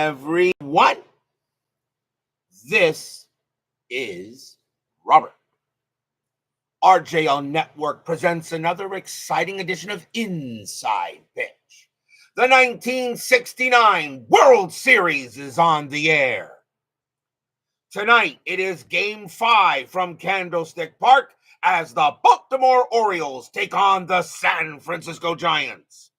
everyone. This is Robert. RJL Network presents another exciting edition of Inside Pitch. The 1969 World Series is on the air. Tonight, it is Game 5 from Candlestick Park as the Baltimore Orioles take on the San Francisco Giants.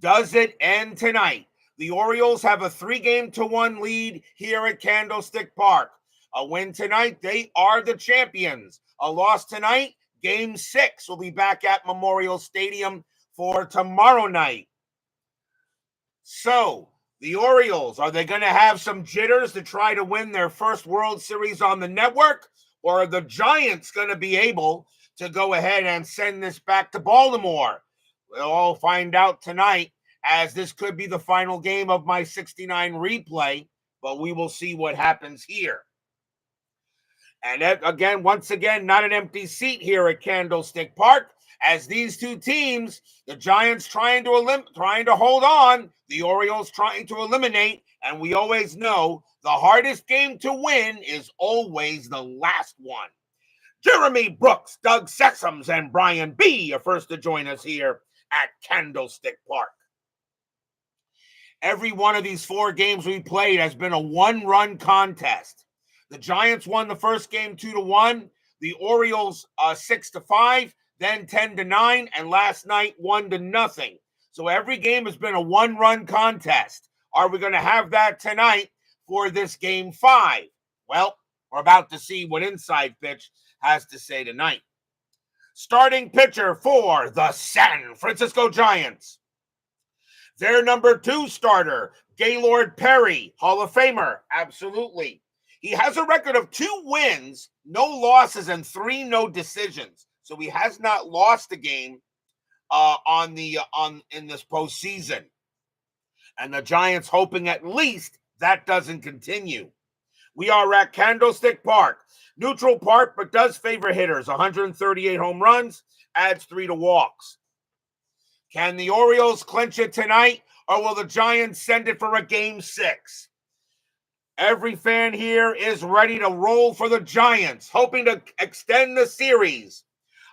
Does it end tonight? The Orioles have a 3-1 lead here at Candlestick Park. A win tonight, they are the champions. A loss tonight, Game 6 will be back at Memorial Stadium for tomorrow night. So, the Orioles, are they going to have some jitters to try to win their first World Series on the network? Or are the Giants going to be able to go ahead and send this back to Baltimore? We'll all find out tonight, as this could be the final game of my 69 replay, but we will see what happens here. And again, once again, not an empty seat here at Candlestick Park, as these two teams, the Giants trying to hold on, the Orioles trying to eliminate, and we always know the hardest game to win is always the last one. Jeremy Brooks, Doug Sessoms, and Brian B. are first to join us here at Candlestick Park. Every one of these 4 games we played has been a one-run contest. The Giants won the first game 2-1, the Orioles 6-5, then 10-9, and last night 1-0. So every game has been a one-run contest. Are we going to have that tonight for this Game 5? Well, we're about to see what Inside Pitch has to say tonight. Starting pitcher for the San Francisco Giants. Their number 2 starter, Gaylord Perry, Hall of Famer, absolutely. He has a record of 2 wins, no losses, and 3 no decisions. So he has not lost a game in this postseason. And the Giants hoping at least that doesn't continue. We are at Candlestick Park. Neutral park, but does favor hitters. 138 home runs, adds 3 to walks. Can the Orioles clinch it tonight, or will the Giants send it for a Game 6? Every fan here is ready to roll for the Giants, hoping to extend the series.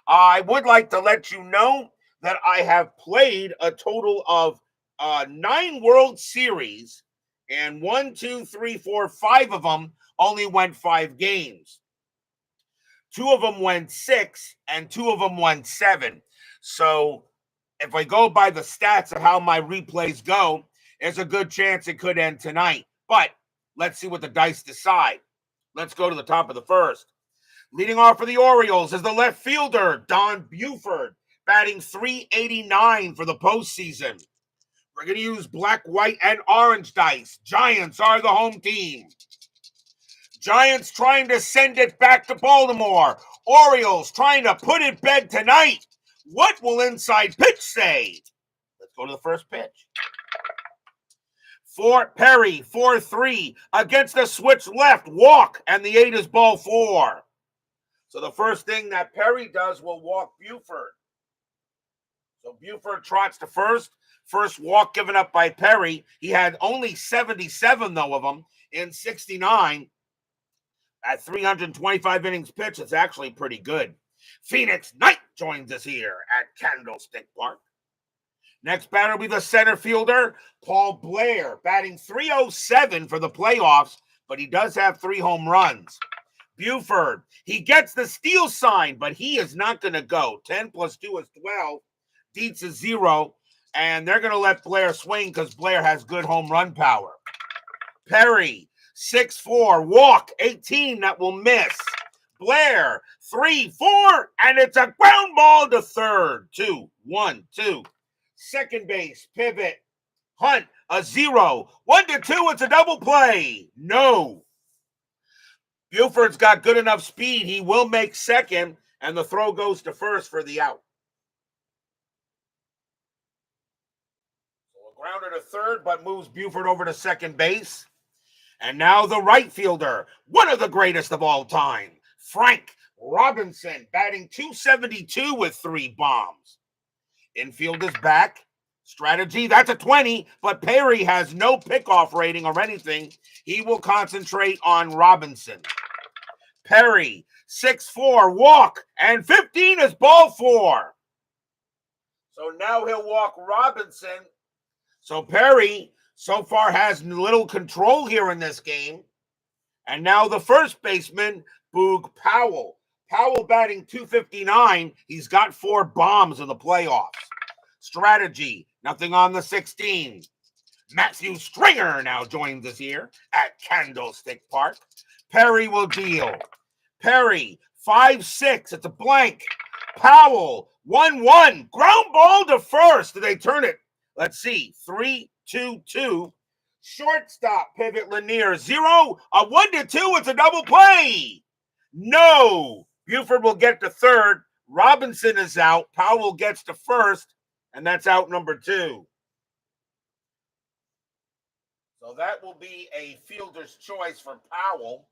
I would like to let you know that I have played a total of 9 World Series, and 1, 2, 3, 4, 5 of them only went 5 games. 2 of them went 6, and 2 of them went 7. So if I go by the stats of how my replays go, there's a good chance it could end tonight. But let's see what the dice decide. Let's go to the top of the first. Leading off for the Orioles is the left fielder, Don Buford, batting .389 for the postseason. We're going to use black, white, and orange dice. Giants are the home team. Giants trying to send it back to Baltimore. Orioles trying to put it bed tonight. What will Inside Pitch say? Let's go to the first pitch. For Perry, 4-3, against the switch left, walk, and the 8 is ball 4. So the first thing that Perry does will walk Buford. So Buford trots to first. First walk given up by Perry. He had only 77, though, of them in 69. At 325 innings pitched, it's actually pretty good. Phoenix Knight joins us here at Candlestick Park. Next batter will be the center fielder, Paul Blair, batting .307 for the playoffs, but he does have 3 home runs. Buford, he gets the steal sign, but he is not going to go. 10 plus 2 is 12. Dietz is 0, and they're going to let Blair swing because Blair has good home run power. Perry, 6-4, walk, 18, that will miss. Blair, 3-4, and it's a ground ball to third. 2-1-2. Second base, pivot. Hunt, a 0. 1-2, it's a double play. No. Buford's got good enough speed. He will make second, and the throw goes to first for the out. So a grounder to third, but moves Buford over to second base. And now the right fielder, one of the greatest of all time, Frank Robinson, batting .272 with 3 bombs. Infield is back. Strategy, that's a 20, but Perry has no pickoff rating or anything. He will concentrate on Robinson. Perry, 6-4, walk, and 15 is ball 4. So now he'll walk Robinson. So Perry so far has little control here in this game. And now the first baseman, Boog Powell. Powell batting .259. He's got 4 bombs in the playoffs. Strategy, nothing on the 16. Matthew Stringer now joins us here at Candlestick Park. Perry will deal. Perry, 5-6. It's a blank. Powell, 1-1. Ground ball to first. Do they turn it? Let's see. 3-2-2. Shortstop, pivot Lanier. 0. A 1-2. It's a double play. No. Buford will get to third. Robinson is out. Powell gets to first. And that's out number 2. So that will be a fielder's choice for Powell.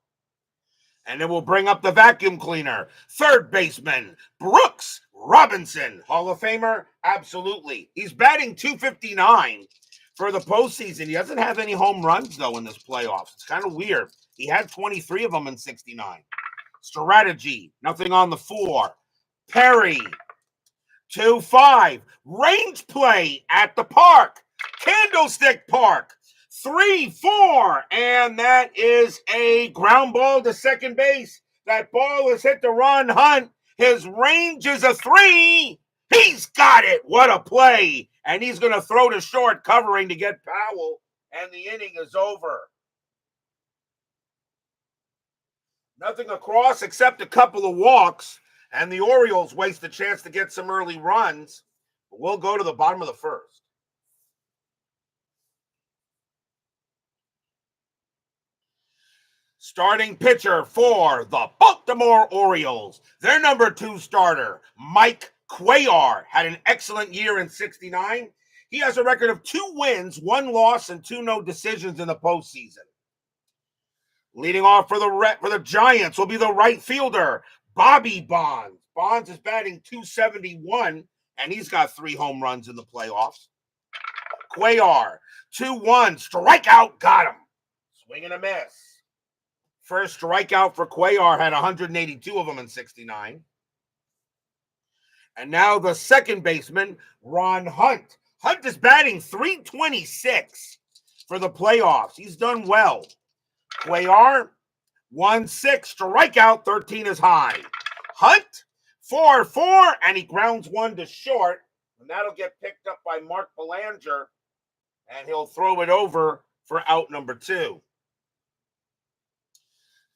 And it will bring up the vacuum cleaner. Third baseman, Brooks Robinson. Hall of Famer? Absolutely. He's batting .259 for the postseason. He doesn't have any home runs, though, in this playoffs. It's kind of weird. He had 23 of them in 69. Strategy, nothing on the 4. Perry, 2-5. Range play at the park. Candlestick Park. 3-4, and that is a ground ball to second base. That ball is hit to Ron Hunt. His range is a 3. He's got it. What a play. And he's going to throw to short, covering to get Powell, and the inning is over. Nothing across except a couple of walks, and the Orioles waste a chance to get some early runs. But we'll go to the bottom of the first. Starting pitcher for the Baltimore Orioles, their number 2 starter, Mike Cuellar, had an excellent year in 69. He has a record of 2 wins, 1 loss, and 2 no decisions in the postseason. Leading off for the Giants will be the right fielder, Bobby Bonds. Bonds is batting .271, and he's got 3 home runs in the playoffs. Cuellar, 2-1, strikeout, got him. Swing and a miss. First strikeout for Cuellar, had 182 of them in 69. And now the second baseman, Ron Hunt. Hunt is batting .326 for the playoffs. He's done well. Cuellar, 1-6, strikeout, 13 is high. Hunt, 4-4, and he grounds 1 to short. And that'll get picked up by Mark Belanger, and he'll throw it over for out number 2.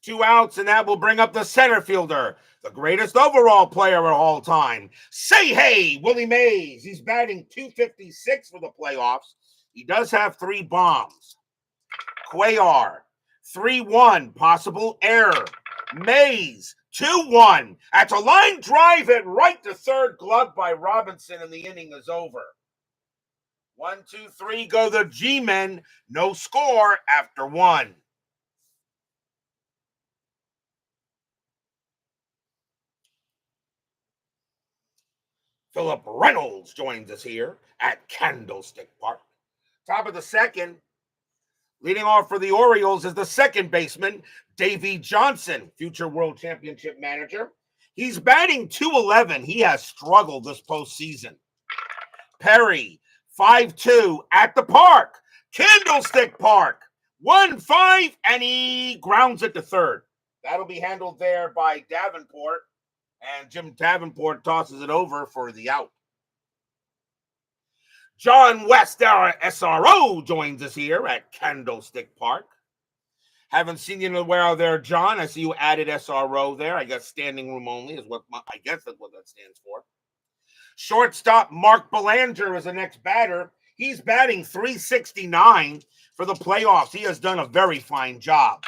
2 outs, and that will bring up the center fielder, the greatest overall player of all time. Say hey, Willie Mays. He's batting .256 for the playoffs. He does have 3 bombs. Cuellar, 3-1, possible error. Mays, 2-1. That's a line drive hit right to third, glove by Robinson, and the inning is over. 1, 2, 3 go the G-men. No score after 1. Philip Reynolds joins us here at Candlestick Park. Top of the second, leading off for the Orioles is the second baseman, Davey Johnson, future World Championship manager. He's batting .211. He has struggled this postseason. Perry, 5-2 at the park. Candlestick Park, 1-5, and he grounds it to third. That'll be handled there by Davenport. And Jim Davenport tosses it over for the out. John West, our SRO, joins us here at Candlestick Park. Haven't seen you in a while there, John. I see you added SRO there. I guess standing room only is I guess that's what that stands for. Shortstop Mark Belanger is the next batter. He's batting .369 for the playoffs. He has done a very fine job.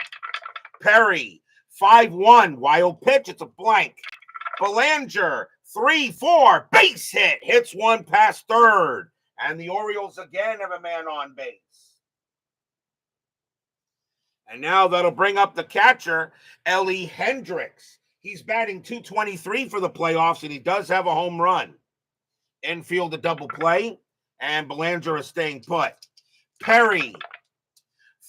Perry, 5-1, wild pitch. It's a blank. Belanger, 3-4, base hit, hits 1 past third. And the Orioles again have a man on base. And now that'll bring up the catcher, Ellie Hendricks. He's batting .223 for the playoffs, and he does have a home run. Infield a double play, and Belanger is staying put. Perry,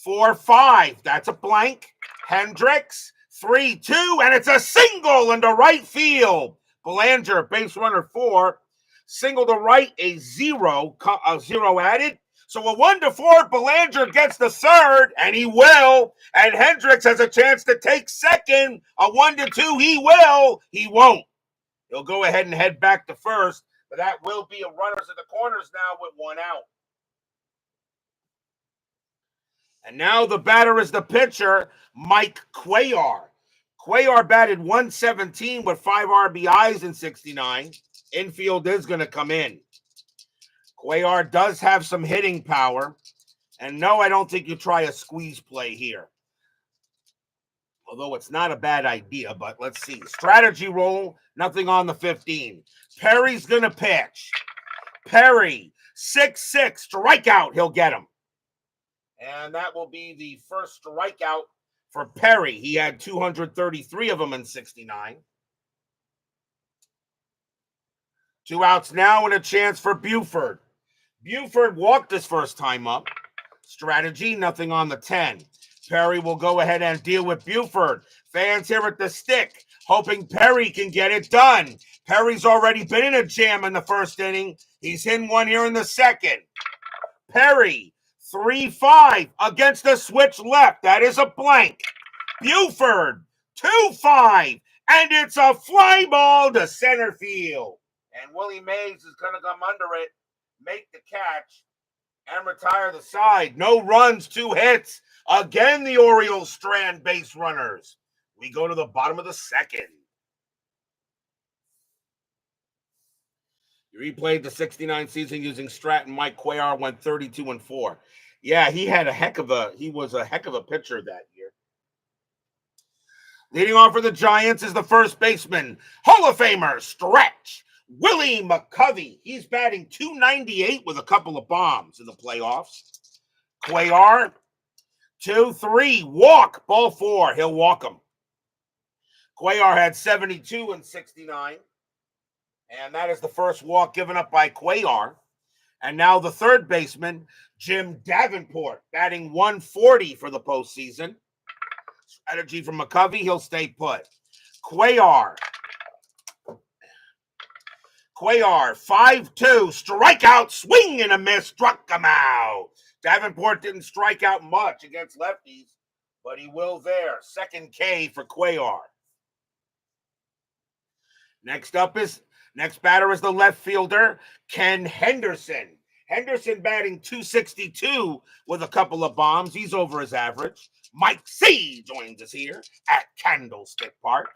4-5. That's a blank. Hendricks, 3-2, and it's a single into right field. Belanger, base runner 4, single to right, a zero added. So a 1-4, Belanger gets the third, and he will. And Hendricks has a chance to take second. A 1-2, he will. He won't. He'll go ahead and head back to first, but that will be a runners in the corners now with 1 out. And now the batter is the pitcher, Mike Cuellar. Cuellar batted 117 with 5 RBIs in 69. Infield is going to come in. Cuellar does have some hitting power. And no, I don't think you try a squeeze play here. Although it's not a bad idea, but let's see. Strategy roll, nothing on the 15. Perry's going to pitch. Perry, 6-6, strikeout, he'll get him. And that will be the first strikeout for Perry. He had 233 of them in 69. 2 outs now and a chance for Buford. Buford walked his first time up. Strategy, nothing on the 10. Perry will go ahead and deal with Buford. Fans here at the stick, hoping Perry can get it done. Perry's already been in a jam in the first inning. He's in one here in the second. Perry, 3-5 against the switch left. That is a blank. Buford, 2-5, and it's a fly ball to center field. And Willie Mays is going to come under it, make the catch, and retire the side. No runs, 2 hits. Again, the Orioles strand base runners. We go to the bottom of the second. He replayed the 69 season using Stratton. Mike Cuellar went 32-4. Yeah, he was a heck of a pitcher that year. Leading off for the Giants is the first baseman, Hall of Famer, Stretch, Willie McCovey. He's batting .298 with a couple of bombs in the playoffs. Cuellar, 2-3, walk, ball 4. He'll walk him. Cuellar had 72 in 69. And that is the first walk given up by Cuellar. And now the third baseman, Jim Davenport, batting .140 for the postseason. Strategy from McCovey, he'll stay put. Cuellar, 5-2, strikeout, swing and a miss, struck him out. Davenport didn't strike out much against lefties, but he will there. Second K for Cuellar. Next batter is the left fielder, Ken Henderson. Henderson batting .262 with a couple of bombs. He's over his average. Mike C. joins us here at Candlestick Park.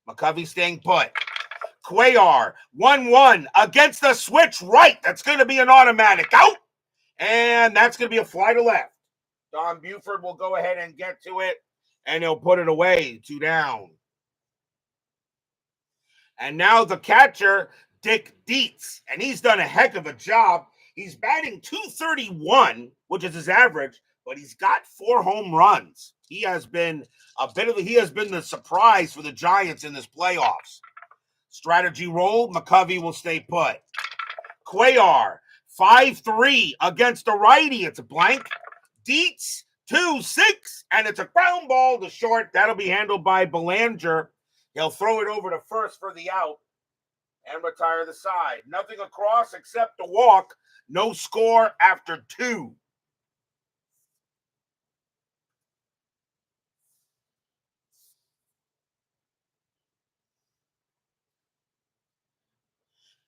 McCovey staying put. Cuellar, 1-1 against the switch right. That's going to be an automatic out. And that's going to be a fly to left. Don Buford will go ahead and get to it, and he'll put it away. 2 down. And now the catcher, Dick Dietz, and he's done a heck of a job. He's batting .231, which is his average, but he's got 4 home runs. He has been the surprise for the Giants in this playoffs. Strategy roll, McCovey will stay put. Cuellar, 5-3 against the righty. It's a blank. Dietz, 2-6, and it's a ground ball to short. That'll be handled by Belanger. He'll throw it over to first for the out and retire the side. Nothing across except a walk. No score after 2.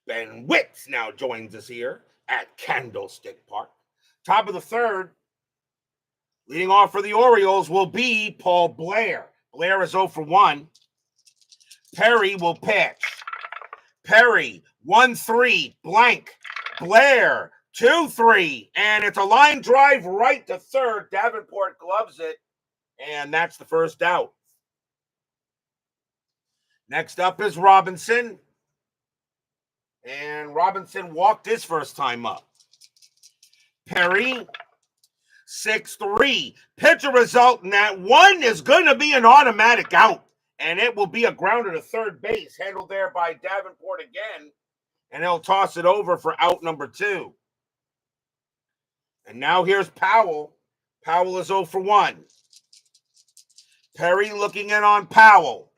Ben Wicks now joins us here at Candlestick Park. Top of the third, leading off for the Orioles will be Paul Blair. Blair is 0-for-1. Perry will pitch. Perry, 1-3, blank. Blair, 2-3, and it's a line drive right to third. Davenport gloves it, and that's the first out. Next up is Robinson, and Robinson walked his first time up. Perry, 6-3. Pitcher result in that one is going to be an automatic out, and it will be a grounder to third base, handled there by Davenport again, and he'll toss it over for out number 2. And now here's Powell. Powell is 0 for 1. Perry looking in on Powell.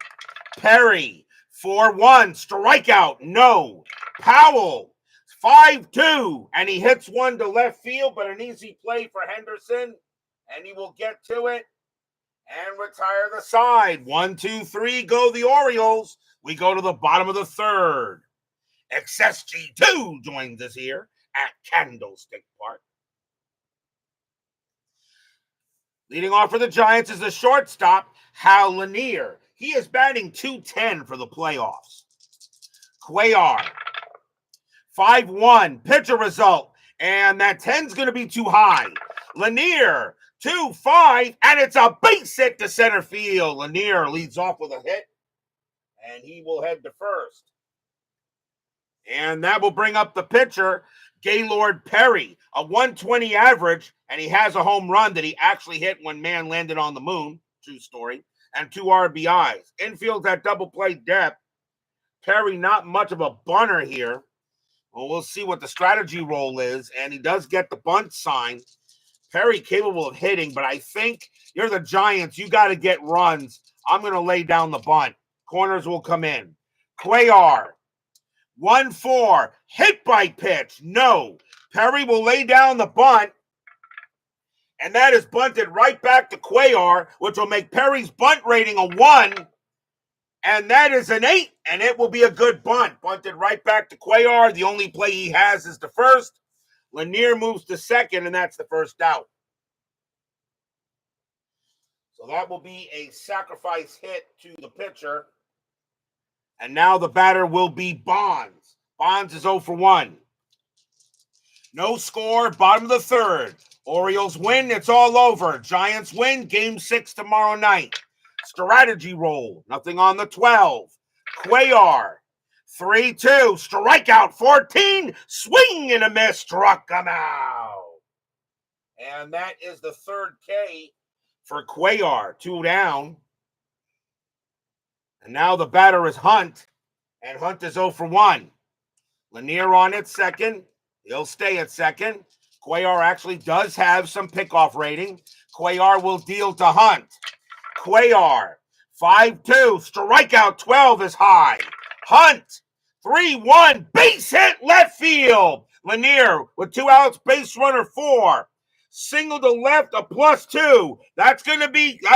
Perry, 4-1, strikeout, no. Powell, 5-2, and he hits one to left field, but an easy play for Henderson, and he will get to it and retire the side. 1, 2, 3, go the Orioles. We go to the bottom of the third. XSG2 joins us here at Candlestick Park. Leading off for the Giants is the shortstop, Hal Lanier. He is batting .210 for the playoffs. Cuellar, 5-1, pitcher result, and that 10's going to be too high. Lanier, 2-5, and it's a base hit to center field. Lanier leads off with a hit, and he will head to first. And that will bring up the pitcher, Gaylord Perry, a 120 average, and he has a home run that he actually hit when man landed on the moon, true story, and 2 RBIs. Infield's at double play depth. Perry not much of a bunter here. Well, we'll see what the strategy role is, and he does get the bunt sign. Perry capable of hitting, but I think you're the Giants. You got to get runs. I'm going to lay down the bunt. Corners will come in. Cuellar, 1-4, hit by pitch. No. Perry will lay down the bunt, and that is bunted right back to Cuellar, which will make Perry's bunt rating a 1, and that is an 8, and it will be a good bunt. Bunted right back to Cuellar. The only play he has is the first. Lanier moves to second, and that's the first out. So that will be a sacrifice hit to the pitcher. And now the batter will be Bonds. Bonds is 0 for 1. No score, bottom of the third. Orioles win, it's all over. Giants win, Game 6 tomorrow night. Strategy roll, nothing on the 12. Cuellar, 3-2, strikeout 14, swing and a miss, struck him out. And that is the third K for Cuellar, 2 down. And now the batter is Hunt, and Hunt is 0 for 1. Lanier on at second. He'll stay at second. Cuellar actually does have some pickoff rating. Cuellar will deal to Hunt. Cuellar, 5-2, strikeout 12 is high. Hunt, 3-1, base hit left field. Lanier with 2 outs, base runner 4. Single to left, a +2. That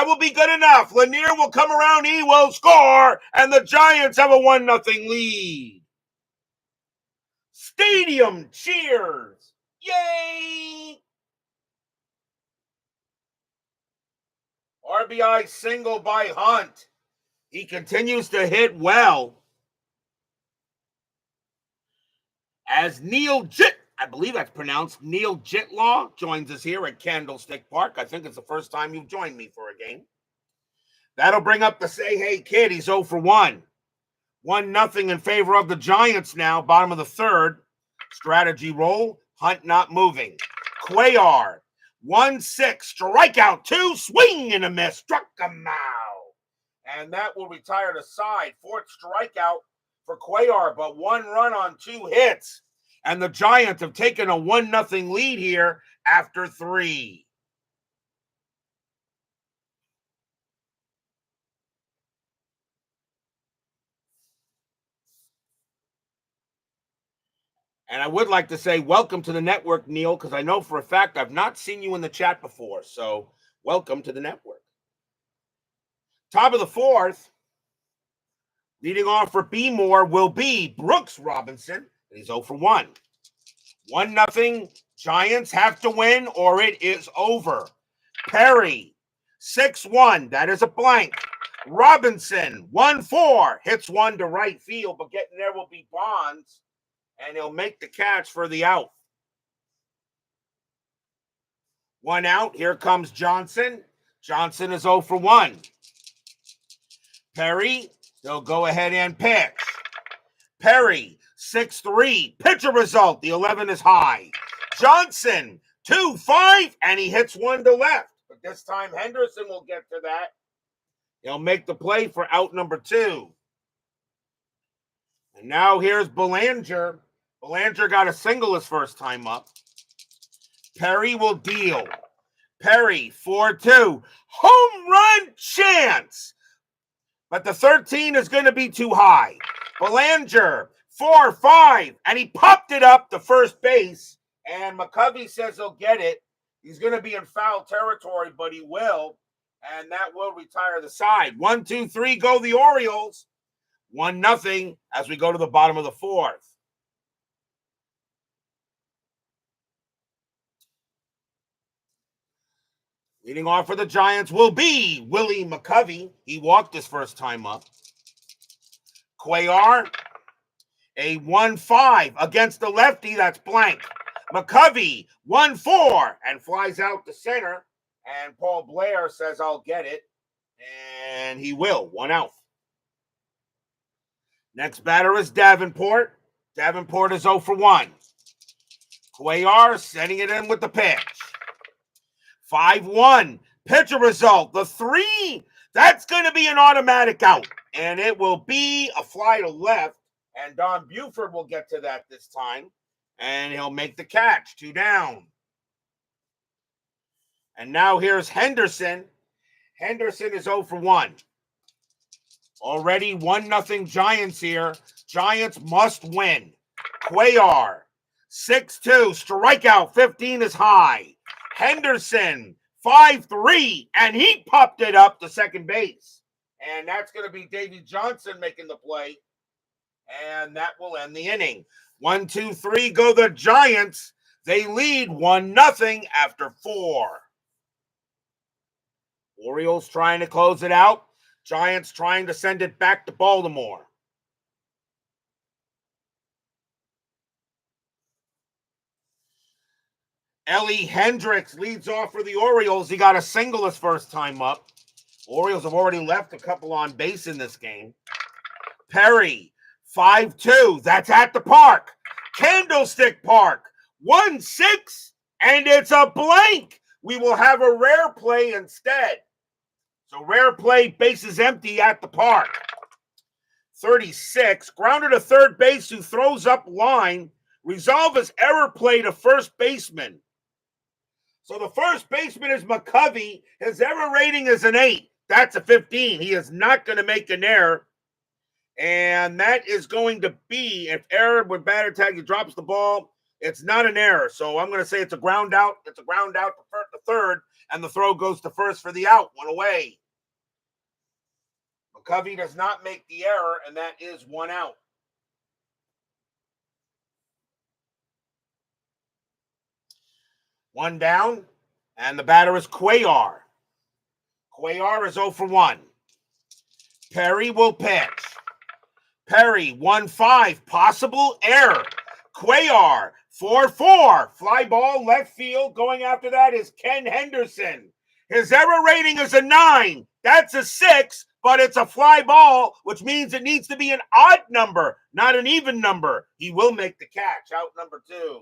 will be good enough. Lanier will come around, he will score, and the Giants have a 1-0 lead. Stadium cheers. Yay! RBI single by Hunt. He continues to hit well. As I believe that's pronounced Neil Jitlaw, joins us here at Candlestick Park. I think it's the first time you've joined me for a game. That'll bring up the Say Hey Kid. He's 0 for 1. 1-0 in favor of the Giants now, bottom of the third. Strategy roll, Hunt not moving. Cuellar, 1-6, strikeout 2, swing and a miss, struck him out. And that will retire the side. 4th strikeout for Cuellar, but 1 run on 2 hits. And the Giants have taken a 1-0 lead here after 3. And I would like to say welcome to the network, Neil, because I know for a fact I've not seen you in the chat before. So welcome to the network. Top of the 4th, leading off for B-More will be Brooks Robinson. He's 0 for 1. 1-0. Giants have to win or it is over. Perry, 6-1. That is a blank. Robinson, 1-4. Hits one to right field, but getting there will be Bonds. And he'll make the catch for the out. 1 out. Here comes Johnson. Johnson is 0 for 1. Perry, they'll go ahead and pitch. Perry, 6-3. Pitcher result. The 11 is high. Johnson, 2-5. And he hits one to left. But this time Henderson will get to that. He'll make the play for out number 2. And now here's Belanger. Belanger got a single his first time up. Perry will deal. Perry, 4-2. Home run chance. But the 13 is going to be too high. Belanger, 4-5. And he popped it up to first base. And McCovey says he'll get it. He's going to be in foul territory, but he will. And that will retire the side. 1-2-3, go the Orioles. 1-0 as we go to the bottom of the fourth. Leading off for the Giants will be Willie McCovey. He walked his first time up. Cuellar, a 1-5 against the lefty. That's blank. McCovey, 1-4 and flies out to center. And Paul Blair says, I'll get it. And he will. 1 out. Next batter is Davenport. Davenport is 0 for 1. Cuellar sending it in with the pitch. 5-1. Pitcher result. The 3, that's going to be an automatic out. And it will be a fly to left. And Don Buford will get to that this time. And he'll make the catch. 2 down. And now here's Henderson. Henderson is 0 for 1. Already 1-0 Giants here. Giants must win. Cuellar, 6-2. Strikeout, 15 is high. Henderson, 5-3. And he popped it up to second base. And that's going to be Davey Johnson making the play. And that will end the inning. 1-2-3, go the Giants. They lead 1-0 after 4. Orioles trying to close it out. Giants trying to send it back to Baltimore. Ellie Hendricks leads off for the Orioles. He got a single his first time up. Orioles have already left a couple on base in this game. Perry, 5-2. That's at the park. Candlestick Park, 1-6. And it's a blank. We will have a rare play instead. So rare play, bases empty at the park. 36, grounder to third base who throws up line. Resolve his error play to first baseman. So the first baseman is McCovey. His error rating is an 8. That's a 15. He is not going to make an error. And that is going to be, if error with batter tag, he drops the ball, it's not an error. So I'm going to say it's a ground out. It's a ground out to third, and the throw goes to first for the out. 1 away. McCovey does not make the error, and that is 1 out. One down, and the batter is Cuellar. Cuellar is 0 for 1. Perry will pitch. Perry, 1-5, possible error. Cuellar, 4-4, fly ball left field. Going after that is Ken Henderson. His error rating is a 9. That's a 6, but it's a fly ball, which means it needs to be an odd number, not an even number. He will make the catch, out number 2.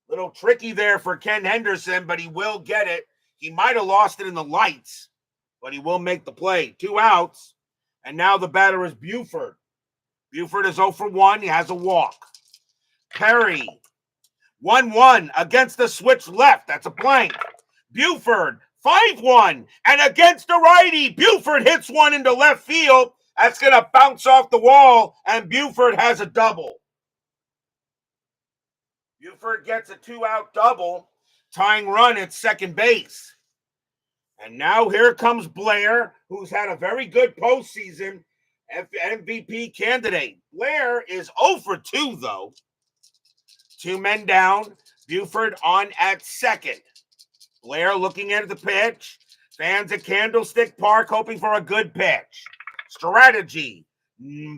Little tricky there for Ken Henderson, but he will get it. He might have lost it in the lights, but he will make the play. 2 outs, and now the batter is Buford. Buford is 0 for 1. He has a walk. Perry, 1-1 against the switch left. That's a blank. Buford, 5-1, and against the righty, Buford hits one into left field. That's going to bounce off the wall, and Buford has a double. Buford gets a 2-out double, tying run at second base. And now here comes Blair, who's had a very good postseason, MVP candidate. Blair is 0 for 2, though. 2 men down, Buford on at second. Blair looking at the pitch. Fans at Candlestick Park hoping for a good pitch. Strategy.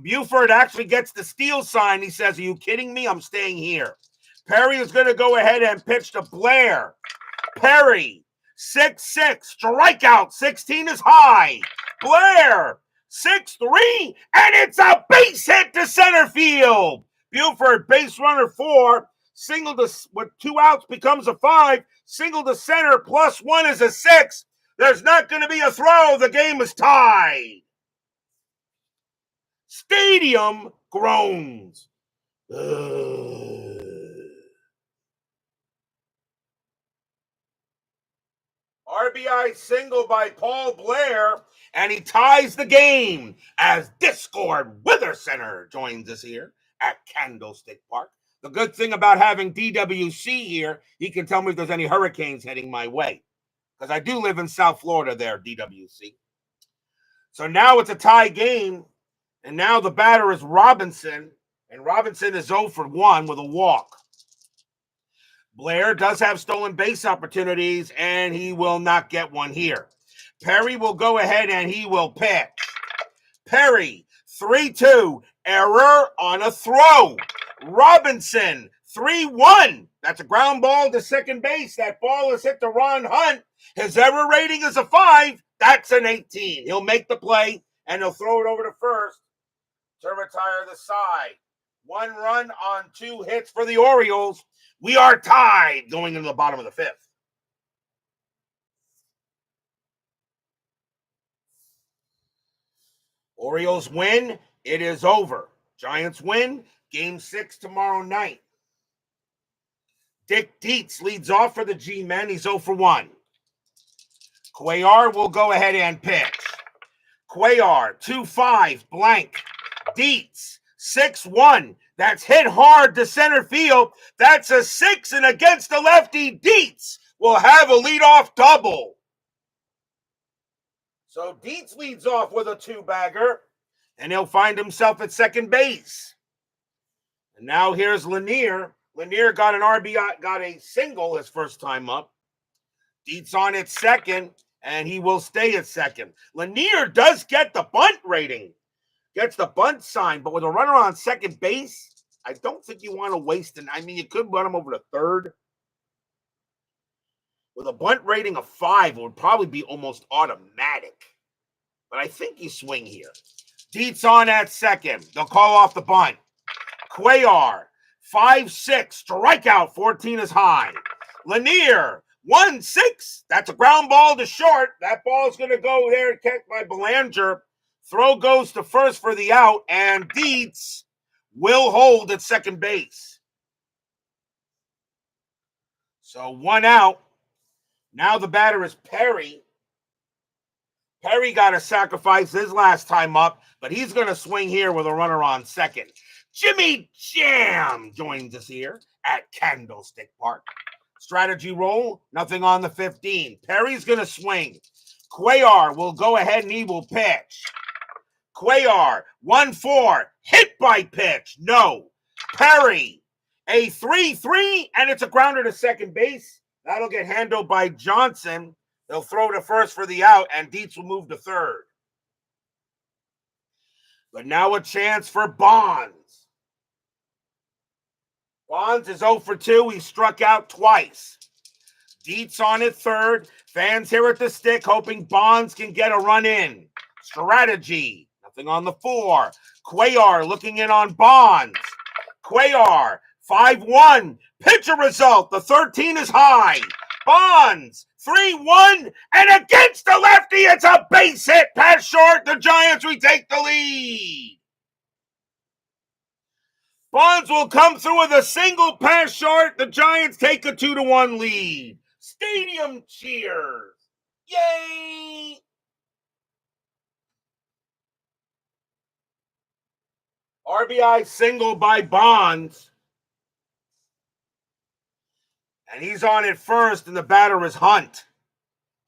Buford actually gets the steal sign. He says, are you kidding me? I'm staying here. Perry is going to go ahead and pitch to Blair. Perry, 6-6, strikeout, 16 is high. Blair, 6-3, and it's a base hit to center field. Buford, base runner 4, single to, with 2 outs becomes a 5, single to center plus 1 is a 6. There's not going to be a throw. The game is tied. Stadium groans. RBI single by Paul Blair, and he ties the game as Discord Weather Center joins us here at Candlestick Park. The good thing about having DWC here, he can tell me if there's any hurricanes heading my way, because I do live in South Florida there, DWC. So now it's a tie game, and now the batter is Robinson, and Robinson is 0 for 1 with a walk. Blair does have stolen base opportunities, and he will not get one here. Perry will go ahead and he will pitch. Perry, 3-2, error on a throw. Robinson, 3-1. That's a ground ball to second base. That ball is hit to Ron Hunt. His error rating is a 5. That's an 18. He'll make the play, and he'll throw it over to first to retire the side. 1 run on 2 hits for the Orioles. We are tied going into the bottom of the 5th. Orioles win. It is over. Giants win. Game 6 tomorrow night. Dick Dietz leads off for the G-Men. He's 0 for 1. Cuellar will go ahead and pitch. Cuellar, 2-5, blank. Dietz, 6-1. That's hit hard to center field. That's a 6, and against the lefty, Dietz will have a leadoff double. So Dietz leads off with a 2-bagger, and he'll find himself at second base. And now here's Lanier. Lanier got an RBI, got a single his first time up. Dietz on at second, and he will stay at second. Lanier does get the bunt rating. Gets the bunt sign, but with a runner on second base, I don't think you want to waste it. I mean, you could run him over to third. With a bunt rating of 5, it would probably be almost automatic. But I think you swing here. Dietz on at second. They'll call off the bunt. Cuellar, 5-6, strikeout, 14 is high. Lanier, 1-6. That's a ground ball to short. That ball's going to go there and catch by Belanger. Throw goes to first for the out, and Dietz will hold at second base. So 1 out. Now the batter is Perry. Perry got to sacrifice his last time up, but he's going to swing here with a runner on second. Jimmy Jam joins us here at Candlestick Park. Strategy roll, nothing on the 15. Perry's going to swing. Cuellar will go ahead and he will pitch. Cuellar, 1-4, hit by pitch. No. Perry, a 3-3, and it's a grounder to second base. That'll get handled by Johnson. They'll throw to first for the out, and Dietz will move to third. But now a chance for Bonds. Bonds is 0 for 2. He struck out twice. Dietz on at third. Fans here at the stick hoping Bonds can get a run in. Strategy. Nothing on the 4. Cuellar looking in on Bonds. Cuellar, 5-1. Pitcher result. The 13 is high. Bonds, 3-1. And against the lefty, it's a base hit. Pass short. The Giants retake the lead. Bonds will come through with a single pass short. The Giants take a 2-1 lead. Stadium cheers. Yay! RBI single by Bonds. And he's on at first, and the batter is Hunt.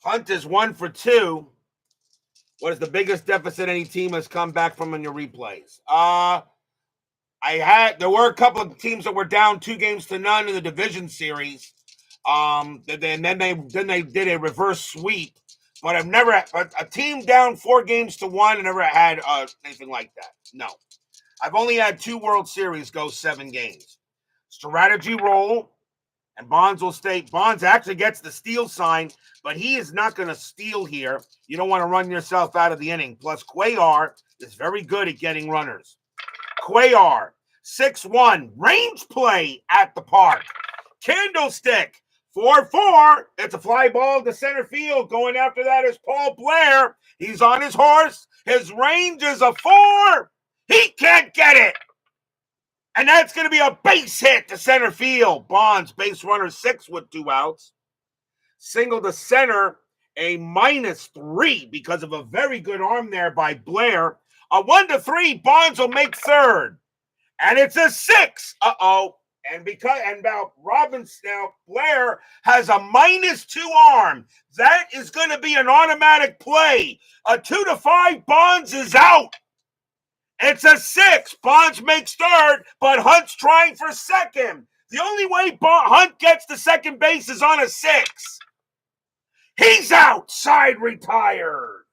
Hunt is 1 for 2. What is the biggest deficit any team has come back from in your replays? There were a couple of teams that were down 2-0 in the division series. Then they did a reverse sweep. But I've never a team down 4-1. I never had anything like that. No. I've only had 2 World Series go 7 games. Strategy roll, and Bonds will stay. Bonds actually gets the steal sign, but he is not going to steal here. You don't want to run yourself out of the inning. Plus, Cuellar is very good at getting runners. Cuellar, 6-1, range play at the park. Candlestick, 4-4. It's a fly ball to center field. Going after that is Paul Blair. He's on his horse. His range is a 4. He can't get it. And that's going to be a base hit to center field. Bonds, base runner 6 with 2 outs. Single to center. a -3 because of a very good arm there by Blair. A 1-3, Bonds will make third. And it's a 6. Uh-oh. And now Blair has a -2 arm. That is going to be an automatic play. A 2-5, Bonds is out. It's a 6. Bonds makes third, but Hunt's trying for second. The only way Hunt gets to second base is on a 6. He's out. Side retired.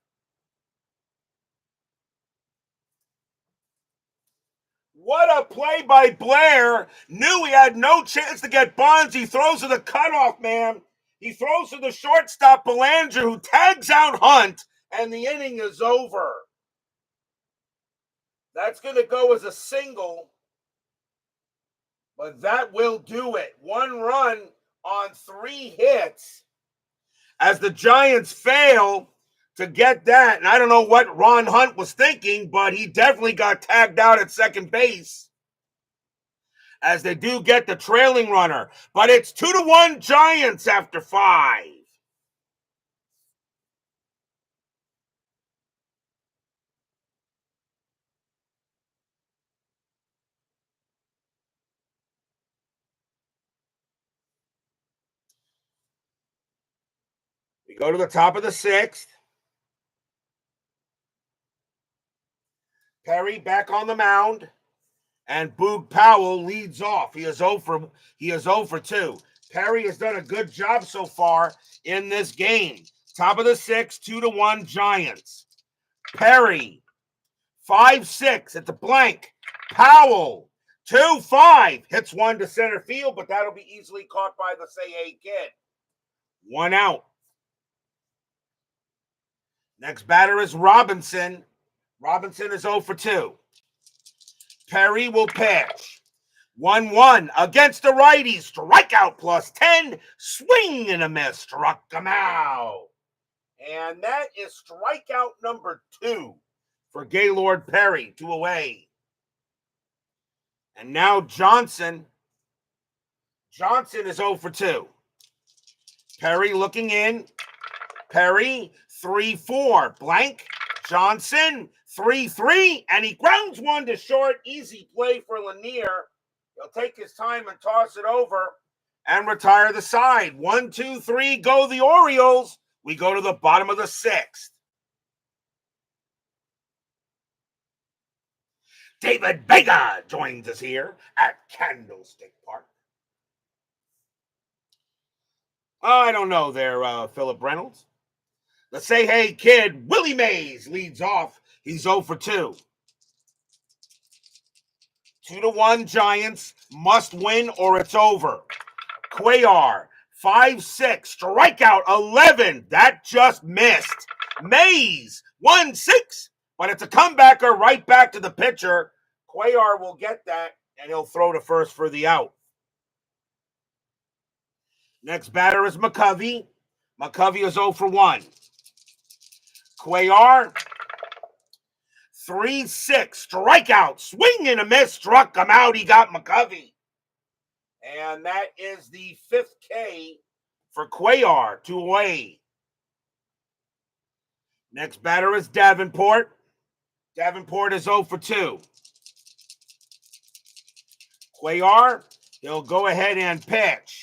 What a play by Blair. Knew he had no chance to get Bonds. He throws to the cutoff man. He throws to the shortstop, Belanger, who tags out Hunt, and the inning is over. That's going to go as a single, but that will do it. 1 run on 3 hits as the Giants fail to get that. And I don't know what Ron Hunt was thinking, but he definitely got tagged out at second base as they do get the trailing runner. But it's 2-1 Giants after 5. We go to the top of the 6th. Perry back on the mound, and Boog Powell leads off. He is 0 for 2. Perry has done a good job so far in this game. Top of the 6th, 2-1 Giants. Perry, 5-6. It's a blank. Powell, 2-5. Hits one to center field, but that'll be easily caught by the Say-Hey kid. 1 out. Next batter is Robinson. Robinson is 0 for 2. Perry will pitch. 1-1 against the righty. Strikeout +10. Swing and a miss. Struck him out. And that is strikeout number 2 for Gaylord Perry. 2 away. And now Johnson. Johnson is 0 for 2. Perry looking in. Perry, 3-4. Blank. Johnson, 3-3. And he grounds one to short. Easy play for Lanier. He'll take his time and toss it over and retire the side. 1, 2, 3, go the Orioles. We go to the bottom of the 6th. David Vega joins us here at Candlestick Park. I don't know there, Philip Reynolds. The Say-Hey kid, Willie Mays, leads off. He's 0 for 2. 2-1 Giants. Must win or it's over. Cuellar, 5-6. Strikeout 11. That just missed. Mays, 1-6. But it's a comebacker right back to the pitcher. Cuellar will get that, and he'll throw to first for the out. Next batter is McCovey. McCovey is 0 for 1. Cuellar, 3-6. Strikeout. Swing and a miss. Struck him out. He got McCovey. And that is the 5th K for Cuellar. 2 away. Next batter is Davenport. Davenport is 0 for 2. Cuellar, he'll go ahead and pitch.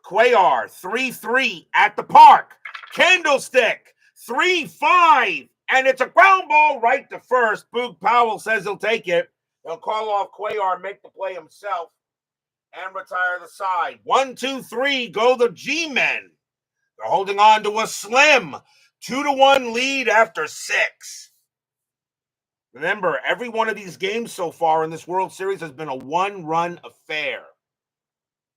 Cuellar, 3-3 at the park. Candlestick, 3-5. And it's a ground ball right to first. Boog Powell says he'll take it. He'll call off Cuellar, make the play himself, and retire the side. 1, 2, 3, go the G-men. They're holding on to a slim 2-1 lead after 6. Remember, every one of these games so far in this World Series has been a 1-run affair.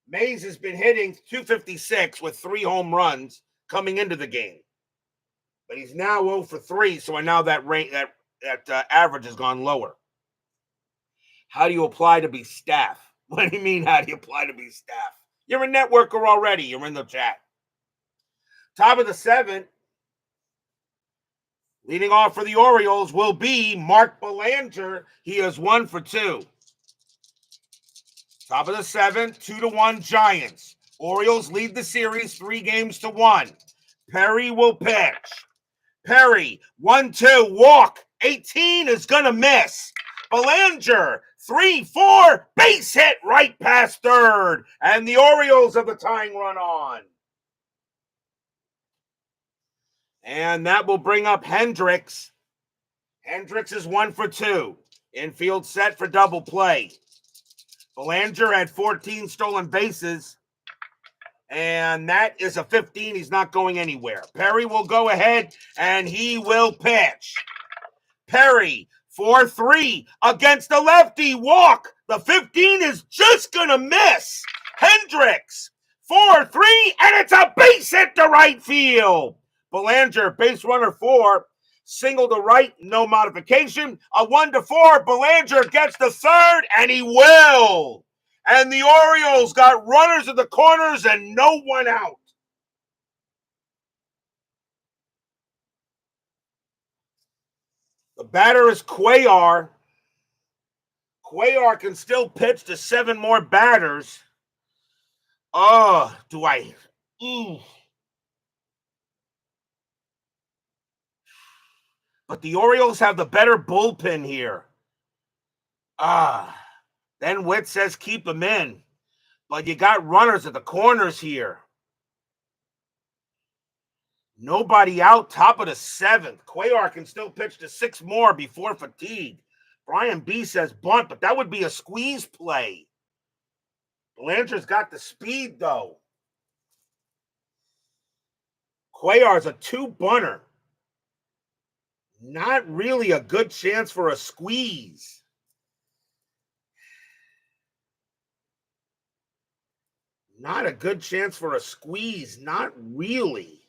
Mays has been hitting .256 with 3 home runs coming into the game. But he's now 0 for 3, so now that average has gone lower. How do you apply to be staff? What do you mean, how do you apply to be staff? You're a networker already. You're in the chat. Top of the 7th. Leading off for the Orioles will be Mark Belanger. He is 1 for 2. Top of the 7th, 2-1 Giants. Orioles lead the series 3-1. Perry will pitch. Perry, 1-2, walk. 18 is going to miss. Belanger, 3-4, base hit right past third. And the Orioles have the tying run on. And that will bring up Hendricks. Hendricks is 1 for 2. Infield set for double play. Belanger had 14 stolen bases. And that is a 15. He's not going anywhere. Perry will go ahead and he will pitch. Perry, 4-3 against the lefty. Walk. The 15 is just going to miss. Hendricks, 4-3, and it's a base hit to right field. Belanger, base runner 4, single to right, no modification. A 1-4, Belanger gets the third, and he will. And the Orioles got runners at the corners and no one out. The batter is Cuellar. Cuellar can still pitch to 7 more batters. Oh, do I? But the Orioles have the better bullpen here. Then Witt says keep him in. But you got runners at the corners here. Nobody out, top of the 7th. Cuellar can still pitch to 6 more before fatigue. Brian B says bunt, but that would be a squeeze play. Belanger's got the speed, though. Cuellar's a 2-bunter. Not really a good chance for a squeeze. Not a good chance for a squeeze. Not really.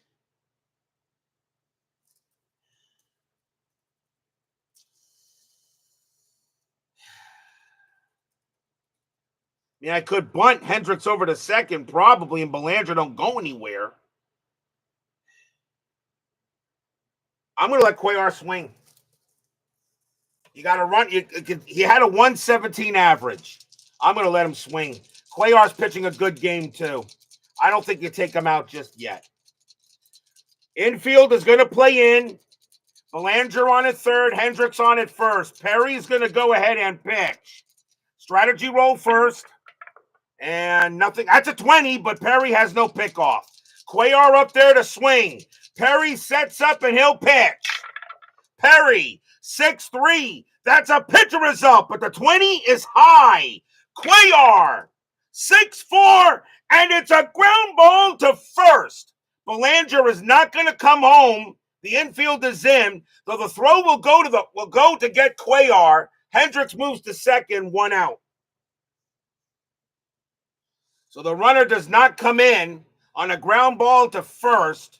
I could bunt Hendricks over to second, probably, and Belanger don't go anywhere. I'm going to let Cuellar swing. You got to run. He had a 117 average. I'm going to let him swing. Cuellar's pitching a good game, too. I don't think you take him out just yet. Infield is going to play in. Belanger on at third. Hendricks on at first. Perry's going to go ahead and pitch. Strategy roll first. And nothing. That's a 20, but Perry has no pickoff. Cuellar up there to swing. Perry sets up and he'll pitch. Perry, 6-3. That's a pitcher result, but the 20 is high. Cuellar, 6-4, and it's a ground ball to first. Belanger is not going to come home. The infield is in, though the throw will go to get Cuellar. Hendricks moves to second, 1 out. So the runner does not come in on a ground ball to first.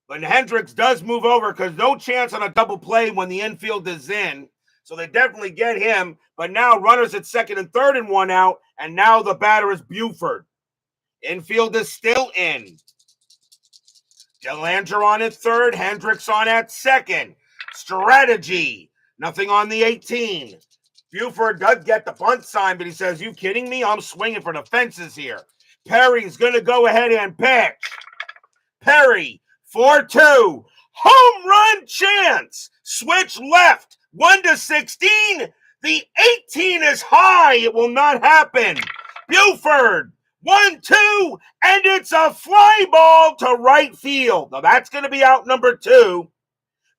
But Hendricks does move over because no chance on a double play when the infield is in. So they definitely get him. But now runners at second and third and 1 out. And now the batter is Buford. Infield is still in. Belanger on at third. Hendricks on at second. Strategy. Nothing on the 18. Buford does get the bunt sign, but he says, you kidding me? I'm swinging for the fences here. Perry's going to go ahead and pitch. Perry, 4-2. Home run chance. Switch left. 1-16. The 18 is high. It will not happen. Buford, 1-2. And it's a fly ball to right field. Now that's going to be out number 2.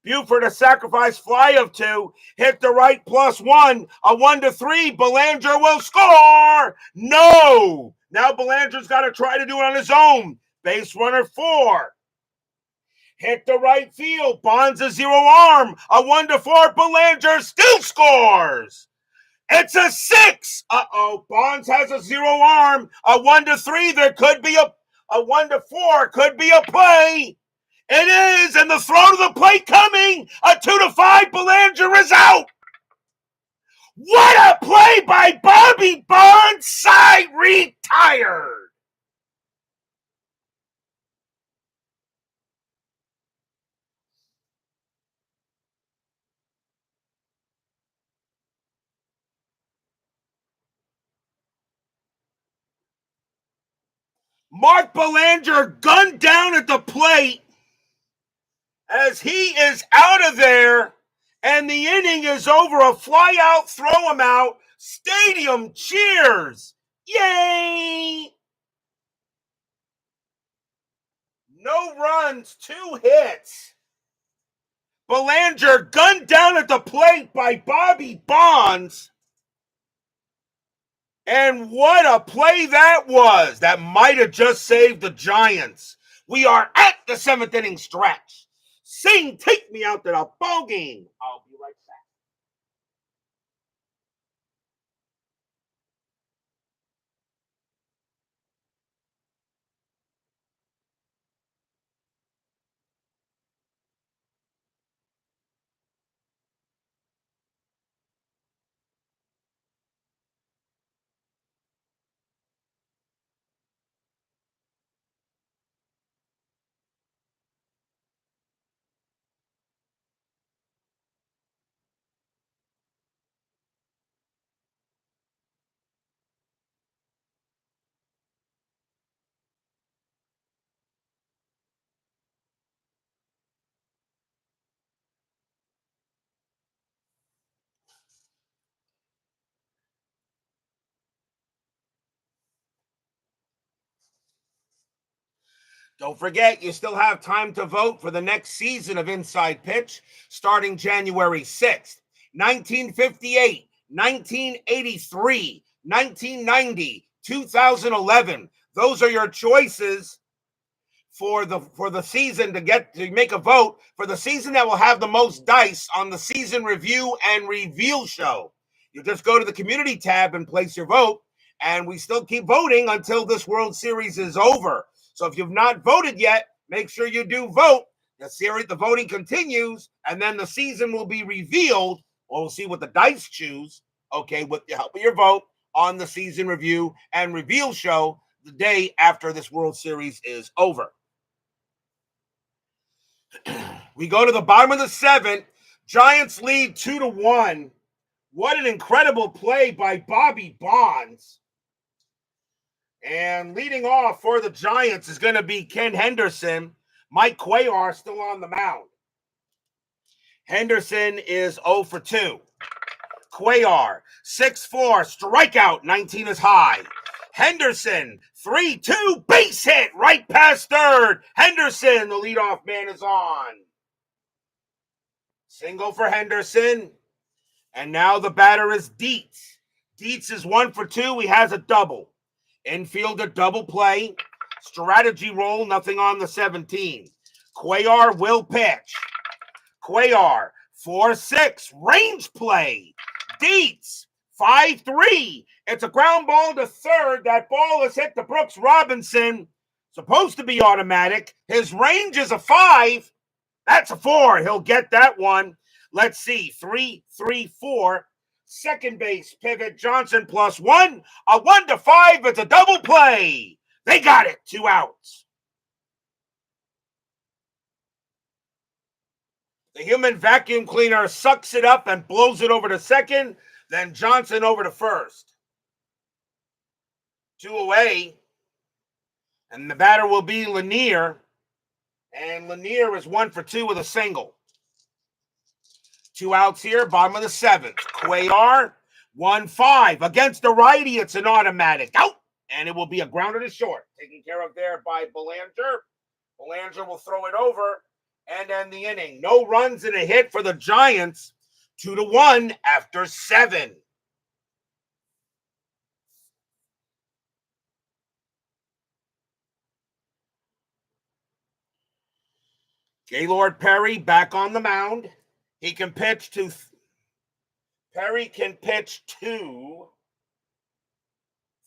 Buford, a sacrifice fly of 2. Hit the right +1. A 1-3. Belanger will score. No. Now Belanger's got to try to do it on his own. Base runner 4. Hit the right field. Bonds a 0 arm. A 1-4. Belanger still scores. It's a 6. Bonds has a 0 arm. A 1-3. There could be a 1-4. Could be a play. It is. And the throw to the plate coming. A 2-5. Belanger is out. What a play by Bobby Bonds. Side retired. Mark Belanger gunned down at the plate as he is out of there, and the inning is over. A fly out, throw him out. Stadium cheers. Yay! No runs, 2 hits. Belanger gunned down at the plate by Bobby Bonds. And what a play that was. That might have just saved the Giants. We are at the 7th inning stretch. Sing, take me out to the ball game. I'll be right back. Don't forget, you still have time to vote for the next season of Inside Pitch, starting January 6th. 1958, 1983, 1990, 2011. Those are your choices for the season to make a vote for the season that will have the most dice on the season review and reveal show. You just go to the community tab and place your vote, and we still keep voting until this World Series is over. So if you've not voted yet, make sure you do vote. The voting continues, and then the season will be revealed. We'll see what the dice choose, okay, with the help of your vote on the season review and reveal show the day after this World Series is over. We go to the bottom of the 7th. Giants lead 2-1. What an incredible play by Bobby Bonds. And leading off for the Giants is going to be Ken Henderson. Mike Cuellar still on the mound. Henderson is 0 for 2. Cuellar, 6-4, strikeout, 19 is high. Henderson, 3-2, base hit, right past third. Henderson, the leadoff man, is on. Single for Henderson. And now the batter is Dietz. Dietz is 1 for 2. He has a double. Infielder double play. Strategy roll, nothing on the 17. Cuellar will pitch. Cuellar, 4-6, range play. Dietz, 5-3. It's a ground ball to third. That ball is hit to Brooks Robinson. Supposed to be automatic. His range is a 5. That's a 4. He'll get that one. Let's see. 3-3-4. Second base pivot. Johnson +1. A 1-5. It's a double play. They got it. 2 outs. The human vacuum cleaner sucks it up and blows it over to second. Then Johnson over to first. 2 away. And the batter will be Lanier. And Lanier is 1 for 2 with a single. 2 outs here, bottom of the 7th. Cuellar, 1-5. Against the righty, it's an automatic. Out! And it will be a grounder to short. Taken care of there by Belanger. Belanger will throw it over and end the inning. No runs and a hit for the Giants. 2-1 after 7. Gaylord Perry back on the mound. He can pitch to Perry can pitch to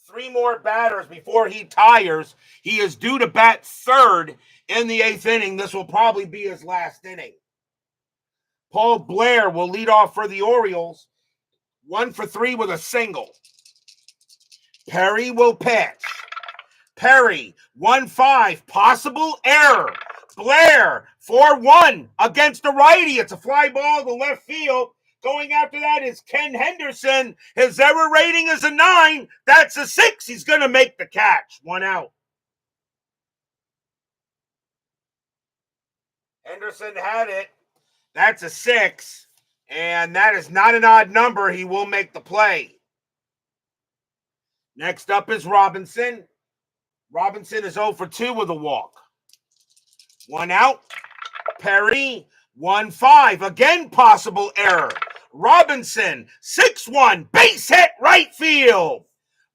3 more batters before he tires. He is due to bat third in the 8th inning. This will probably be his last inning. Paul Blair will lead off for the Orioles. 1 for 3 with a single. Perry will pitch. Perry, 1-5, possible error. Blair, 4-1 against the righty. It's a fly ball to left field. Going after that is Ken Henderson. His error rating is a 9. That's a 6. He's going to make the catch. 1 out. Henderson had it. That's a 6. And that is not an odd number. He will make the play. Next up is Robinson. Robinson is 0 for 2 with a walk. 1 out. Perry, 1-5. Again, possible error. Robinson, 6-1. Base hit, right field.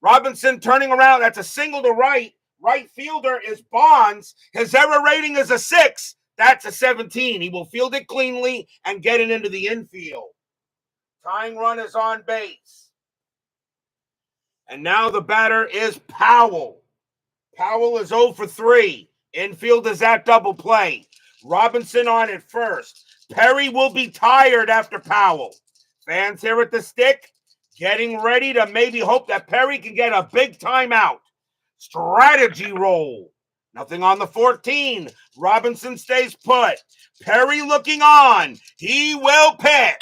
Robinson turning around. That's a single to right. Right fielder is Bonds. His error rating is a 6. That's a 17. He will field it cleanly and get it into the infield. Tying run is on base. And now the batter is Powell. Powell is 0 for 3. Infield is at double play. Robinson on at first. Perry will be tired after Powell. Fans here at the stick getting ready to maybe hope that Perry can get a big timeout. Strategy roll. Nothing on the 14. Robinson stays put. Perry looking on. He will pitch.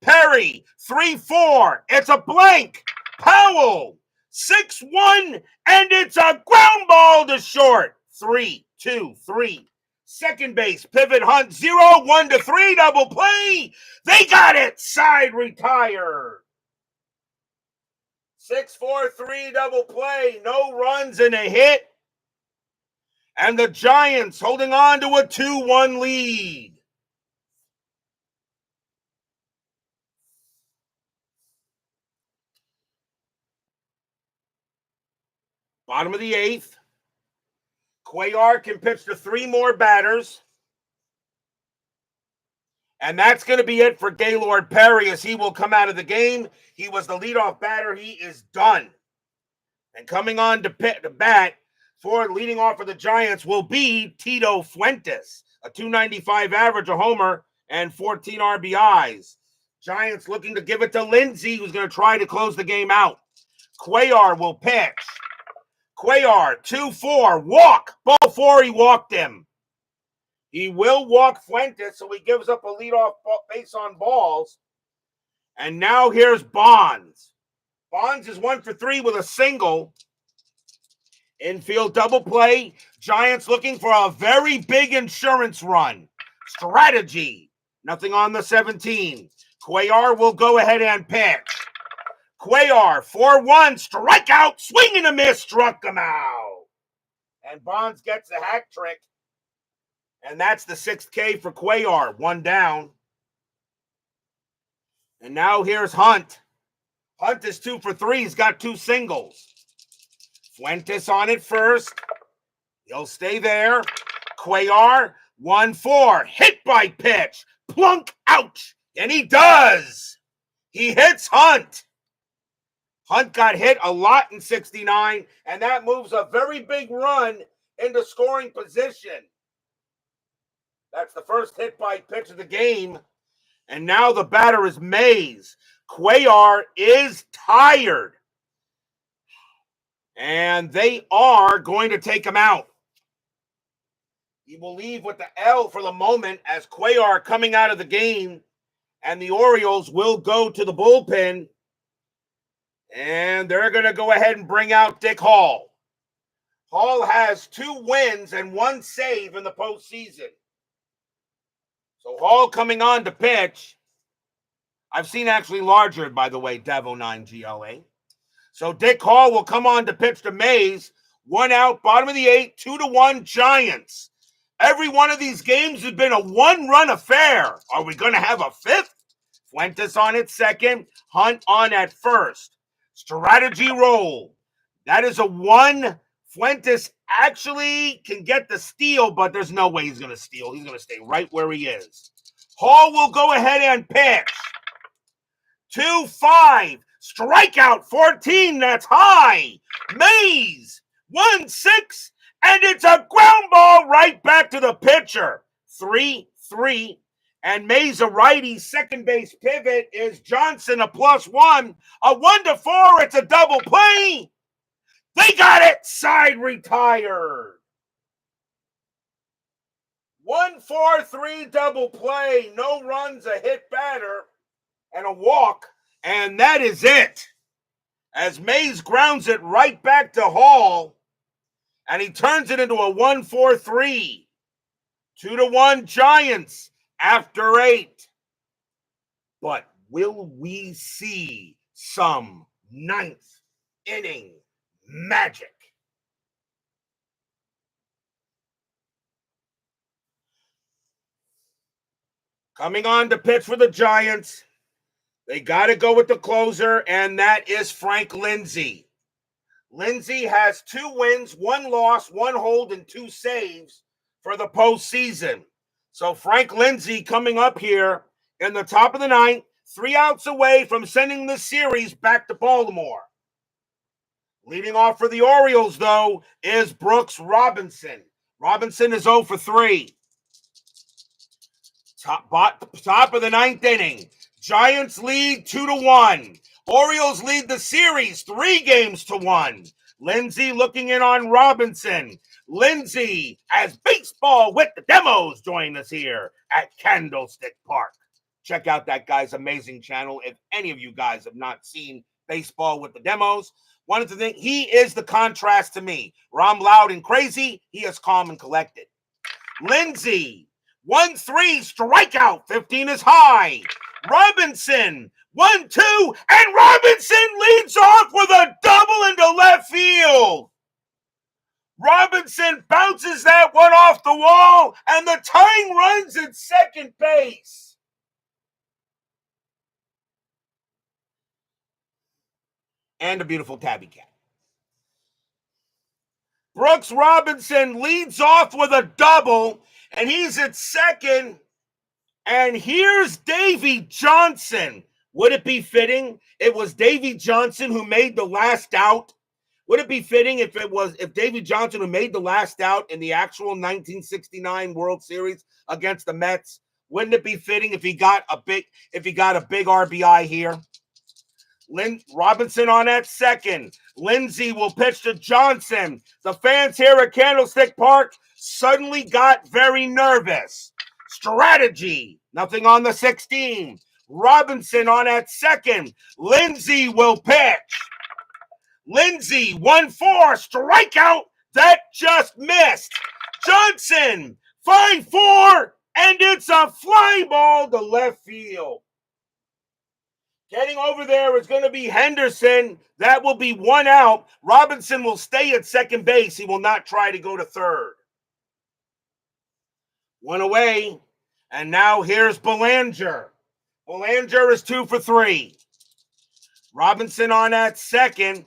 Perry, 3-4. It's a blank. Powell, 6-1, and it's a ground ball to short. 3-2-3. Second base, pivot, Hunt, 0-1-3, double play. They got it. Side retired. 6-4-3 double play. No runs and a hit. And the Giants holding on to a 2-1 lead. Bottom of the 8th. Cuellar can pitch to 3 more batters. And that's going to be it for Gaylord Perry as he will come out of the game. He was the leadoff batter. He is done. And coming on to bat for leading off for the Giants will be Tito Fuentes, a 295 average, a homer, and 14 RBIs. Giants looking to give it to Lindsey, who's going to try to close the game out. Cuellar will pitch. Cuellar, 2-4, walk. Ball 4, he walked him. He will walk Fuentes, so he gives up a leadoff base on balls. And now here's Bonds. Bonds is 1 for 3 with a single. Infield double play. Giants looking for a very big insurance run. Strategy. Nothing on the 17. Cuellar will go ahead and pitch. Cuellar, 4-1, strikeout, swing and a miss, struck him out. And Bonds gets the hat trick. And that's the 6th K for Cuellar, 1 down. And now here's Hunt. Hunt is 2 for 3. He's got 2 singles. Fuentes on it first. He'll stay there. Cuellar, 1-4. Hit by pitch. Plunk, ouch. And he does. He hits Hunt. Hunt got hit a lot in 69, and that moves a very big run into scoring position. That's the first hit by pitch of the game. And now the batter is Mays. Cuellar is tired. And they are going to take him out. He will leave with the L for the moment as Cuellar coming out of the game. And the Orioles will go to the bullpen. And they're going to go ahead and bring out Dick Hall. Hall has 2 wins and 1 save in the postseason. So Hall coming on to pitch. I've seen actually larger, by the way, Devo 9 GLA. So Dick Hall will come on to pitch to Mays. 1 out, bottom of the 8th, 2-1 Giants. Every one of these games has been a 1-run affair. Are we going to have a 5th? Fuentes on at second, Hunt on at first. Strategy roll. That is a 1. Fuentes actually can get the steal, but there's no way he's going to steal. He's going to stay right where he is. Hall will go ahead and pitch. 2-5. Strikeout 14. That's high. Mays 1-6. And it's a ground ball right back to the pitcher. 3-3. And Mays a righty. Second base pivot is Johnson a +1. A 1-4. It's a double play. They got it. Side retired. 1-4-3 double play. No runs, a hit batter, and a walk. And that is it. As Mays grounds it right back to Hall. And he turns it into a 1-4-3. 2-1 Giants after 8. But will we see some ninth inning magic? Coming on to pitch for the Giants, they got to go with the closer, and that is Frank Lindsay. Lindsay has 2 wins, 1 loss, 1 hold, and 2 saves for the postseason. So Frank Lindsay coming up here in the top of the 9th, 3 outs away from sending the series back to Baltimore. Leading off for the Orioles, though, is Brooks Robinson. Robinson is 0 for 3. Top of the 9th inning. Giants lead 2-1. Orioles lead the series 3-1. Lindsay looking in on Robinson. Lindsay, as baseball with the demos, join us here at Candlestick Park. Check out that guy's amazing channel if any of you guys have not seen baseball with the demos. One of the things, he is the contrast to me. Where I'm loud and crazy, he is calm and collected. Lindsay, 1-3, strikeout, 15 is high. Robinson, 1-2, and Robinson leads off with a double into left field. Robinson bounces that one off the wall, and the tying runs at second base. And a beautiful tabby cat. Brooks Robinson leads off with a double, and he's at second. And here's Davy Johnson. Would it be fitting? It was Davy Johnson who made the last out. Would it be fitting if Davy Johnson who made the last out in the actual 1969 World Series against the Mets? Wouldn't it be fitting if he got a big RBI here? Robinson on at second. Lindsay will pitch to Johnson. The fans here at Candlestick Park suddenly got very nervous. Strategy. Nothing on the 16. Robinson on at second. Lindsay will pitch. Lindsay, 1-4, strikeout. That just missed. Johnson, 5-4, and it's a fly ball to left field. Getting over there is going to be Henderson. That will be 1 out. Robinson will stay at second base. He will not try to go to third. 1 away. And now here's Belanger. Belanger is 2 for 3. Robinson on at second.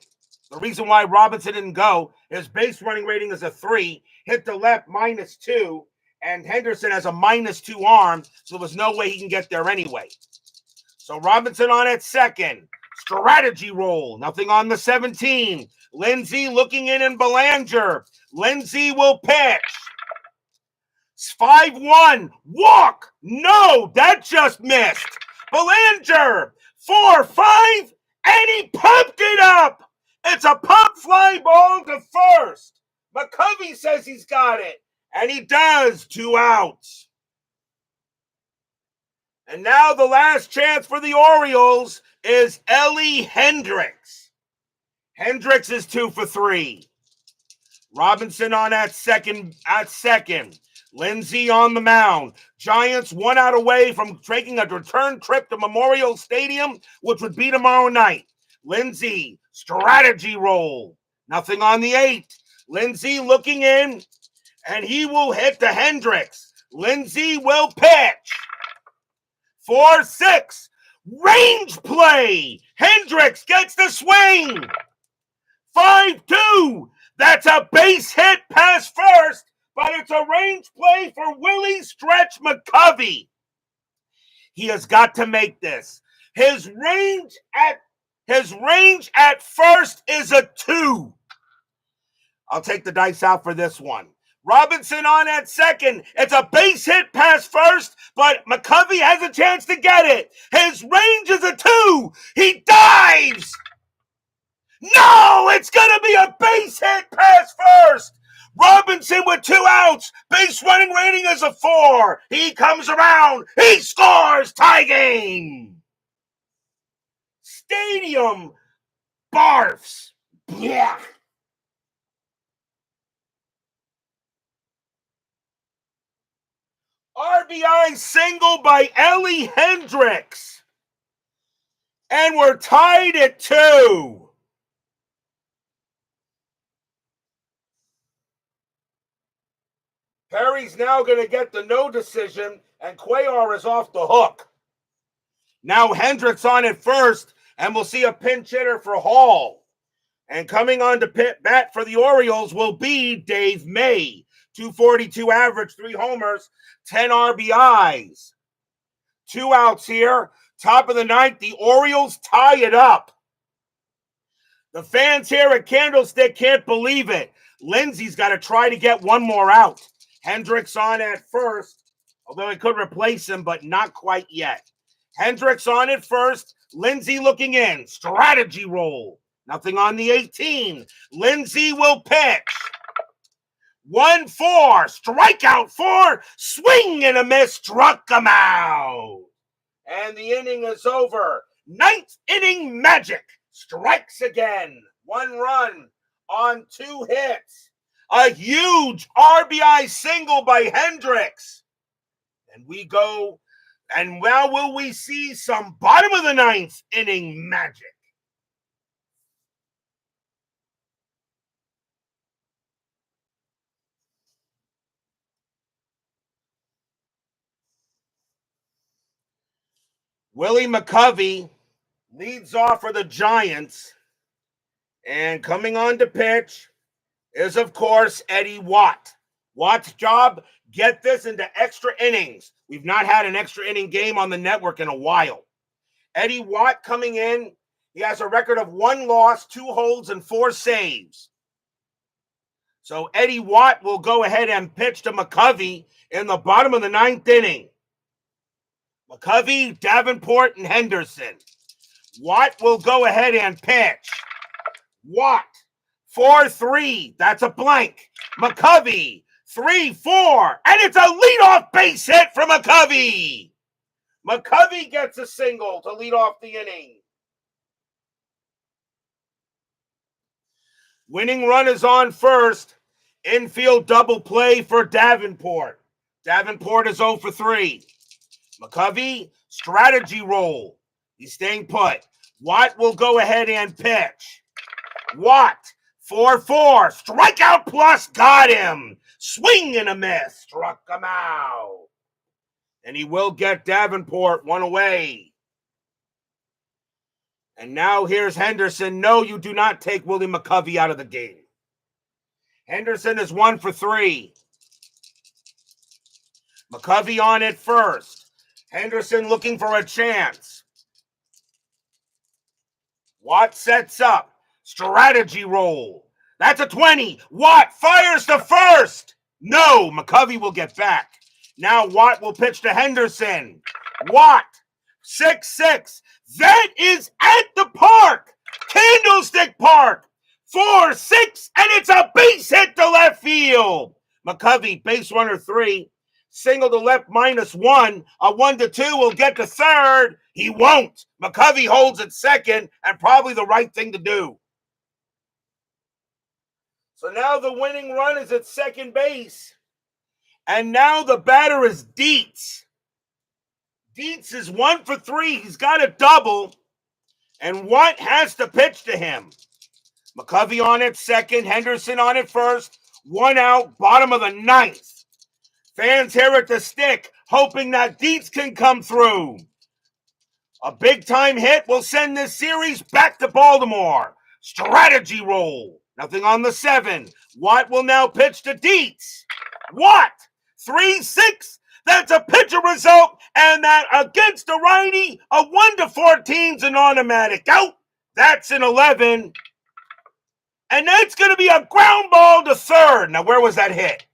The reason why Robinson didn't go, his base running rating is a 3. Hit the left, -2. And Henderson has a -2 arm, so there was no way he can get there anyway. So Robinson on at second. Strategy roll. Nothing on the 17. Lindsay looking in Belanger. Lindsay will pitch. 5-1. Walk. No, that just missed. Belanger. 4-5. And he pumped it up. It's a pump fly ball to first. McCovey says he's got it. And he does. 2 outs. And now the last chance for the Orioles is Ellie Hendricks. Hendricks is 2 for 3. Robinson on at second. Lindsay on the mound. Giants 1 out away from taking a return trip to Memorial Stadium, which would be tomorrow night. Lindsay, strategy roll. Nothing on the 8. Lindsay looking in, and he will hit to Hendricks. Lindsay will pitch. 4-6. Range play. Hendricks gets the swing. 5-2. That's a base hit past first, but it's a range play for Willie Stretch McCovey. He has got to make this. His range at first is a 2. I'll take the dice out for this one. Robinson on at second. It's a base hit past first, but McCovey has a chance to get it. His range is a 2. He dives. No, it's going to be a base hit past first. Robinson with 2 outs. Base running rating is a 4. He comes around. He scores. Tie game. Stadium barfs. Yeah. RBI single by Ellie Hendricks. And we're tied at 2. Perry's now going to get the no decision, and Cuellar is off the hook. Now Hendricks on at first, and we'll see a pinch hitter for Hall. And coming on to bat for the Orioles will be Dave May. 242 average, 3 homers, 10 RBIs. 2 outs here. Top of the 9th, the Orioles tie it up. The fans here at Candlestick can't believe it. Lindsey's got to try to get one more out. Hendricks on at first, although he could replace him, but not quite yet. Hendricks on at first. Lindsey looking in. Strategy roll. Nothing on the 18. Lindsey will pitch. 1-4. Strikeout 4. Swing and a miss. Struck him out. And the inning is over. 9th inning magic. Strikes again. 1 run on 2 hits. A huge RBI single by Hendricks. And we go, and now will we see some bottom of the 9th inning magic? Willie McCovey leads off for the Giants. And coming on to pitch is, of course, Eddie Watt. Watt's job, get this into extra innings. We've not had an extra inning game on the network in a while. Eddie Watt coming in. He has a record of 1 loss, 2 holds, and 4 saves. So Eddie Watt will go ahead and pitch to McCovey in the bottom of the 9th inning. McCovey, Davenport, and Henderson. Watt will go ahead and pitch. Watt, 4-3. That's a blank. McCovey, 3-4. And it's a leadoff base hit from McCovey. McCovey gets a single to lead off the inning. Winning run is on first. Infield double play for Davenport. Davenport is 0 for 3. McCovey, strategy roll. He's staying put. Watt will go ahead and pitch. Watt, 4-4. Strikeout plus, got him. Swing and a miss. Struck him out. And he will get Davenport 1 away. And now here's Henderson. No, you do not take Willie McCovey out of the game. Henderson is 1 for 3. McCovey on at first. Henderson looking for a chance. Watt sets up. Strategy roll. That's a 20. Watt fires to first. No, McCovey will get back. Now Watt will pitch to Henderson. Watt, 6-6. That is at the park. Candlestick Park. 4-6, and it's a base hit to left field. McCovey, base runner 3. Single to left -1. A 1-2 will get to third. He won't. McCovey holds at second, and probably the right thing to do. So now the winning run is at second base. And now the batter is Dietz. Dietz is 1 for 3. He's got a double. And Watt has to pitch to him. McCovey on at second. Henderson on at first. 1 out, bottom of the 9th. Fans here at the stick hoping that Dietz can come through. A big-time hit will send this series back to Baltimore. Strategy roll. Nothing on the 7. Watt will now pitch to Dietz. Watt, 3-6. That's a pitcher result, and that against a righty, a 1-14's an automatic out. That's an 11. And that's going to be a ground ball to third. Now, where was that hit?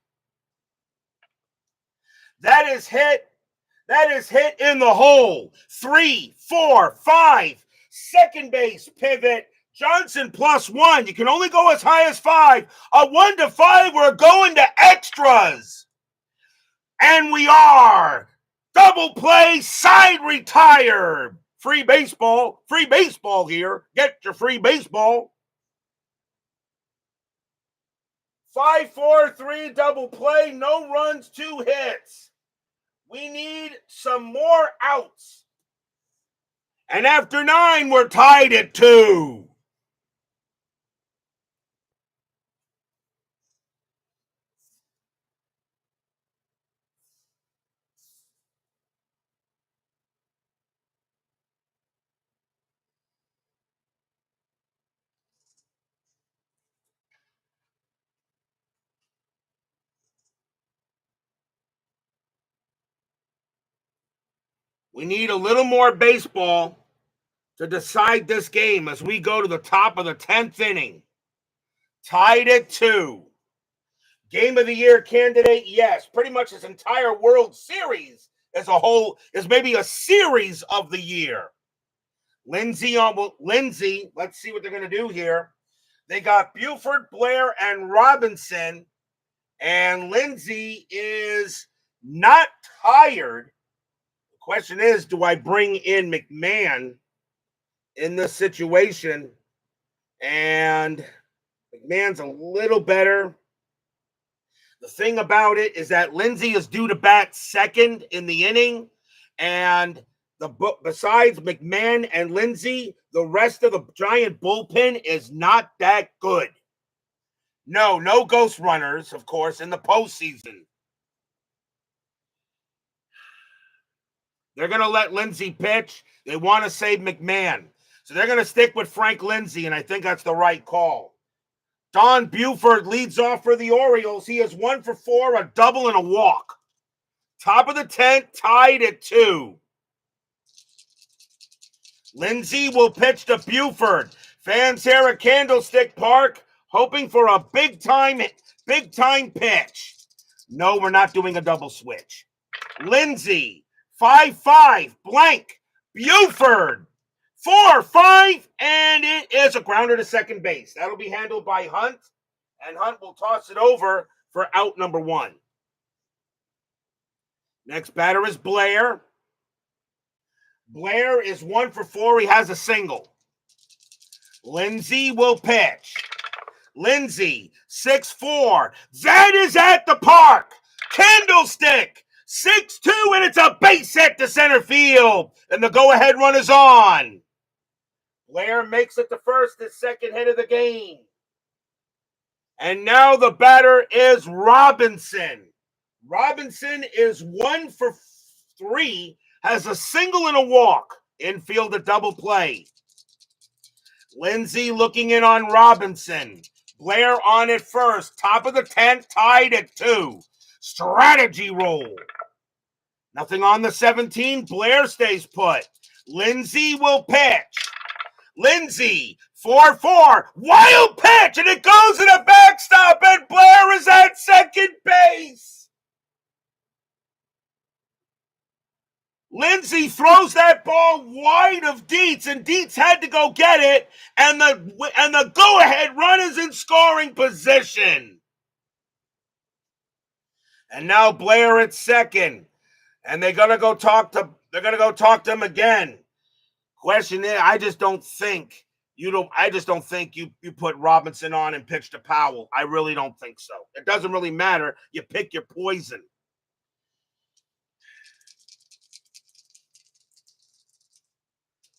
That is hit in the hole. 3, 4, 5. Second base pivot. Johnson +1. You can only go as high as 5. A 1-5. We're going to extras. And we are. Double play, side retired. Free baseball here. Get your free baseball. 5-4-3 double play, no runs, 2 hits. We need some more outs. And after 9, we're tied at 2. We need a little more baseball to decide this game as we go to the top of the 10th inning. Tied at 2. Game of the year candidate, yes. Pretty much this entire World Series as a whole is maybe a series of the year. Lindsay, let's see what they're going to do here. They got Buford, Blair, and Robinson. And Lindsay is not tired. The question is, do I bring in McMahon in this situation? And McMahon's a little better. The thing about it is that Lindsay is due to bat second in the inning, and besides McMahon and Lindsay, the rest of the Giant bullpen is not that good. No ghost runners, of course, in the postseason. They're going to let Lindsay pitch. They want to save McMahon. So they're going to stick with Frank Lindsay, and I think that's the right call. Don Buford leads off for the Orioles. He is 1 for 4, a double and a walk. Top of the 10th, tied at 2. Lindsay will pitch to Buford. Fans here at Candlestick Park hoping for a big time pitch. No, we're not doing a double switch. Lindsay, 5-5, blank. Buford, 4-5, and it is a grounder to second base. That'll be handled by Hunt, and Hunt will toss it over for out number 1. Next batter is Blair. Blair is 1 for 4. He has a single. Lindsay will pitch. Lindsay, 6-4. That is at the park. Candlestick, 6-2, and it's a base hit to center field. And the go-ahead run is on. Blair makes it the first, his second hit of the game. And now the batter is Robinson. Robinson is 1 for 3, has a single and a walk. Infield a double play. Lindsay looking in on Robinson. Blair on at first. Top of the 10th, tied at 2. Strategy roll. Nothing on the 17. Blair stays put. Lindsay will pitch. Lindsay, 4-4. Wild pitch, and it goes to the backstop, and Blair is at second base. Lindsay throws that ball wide of Dietz, and Dietz had to go get it, and the go-ahead run is in scoring position. And now Blair at second, and they're gonna go talk to him again. Question is, I just don't think you put Robinson on and pitch to Powell. I really don't think so. It doesn't really matter. You pick your poison.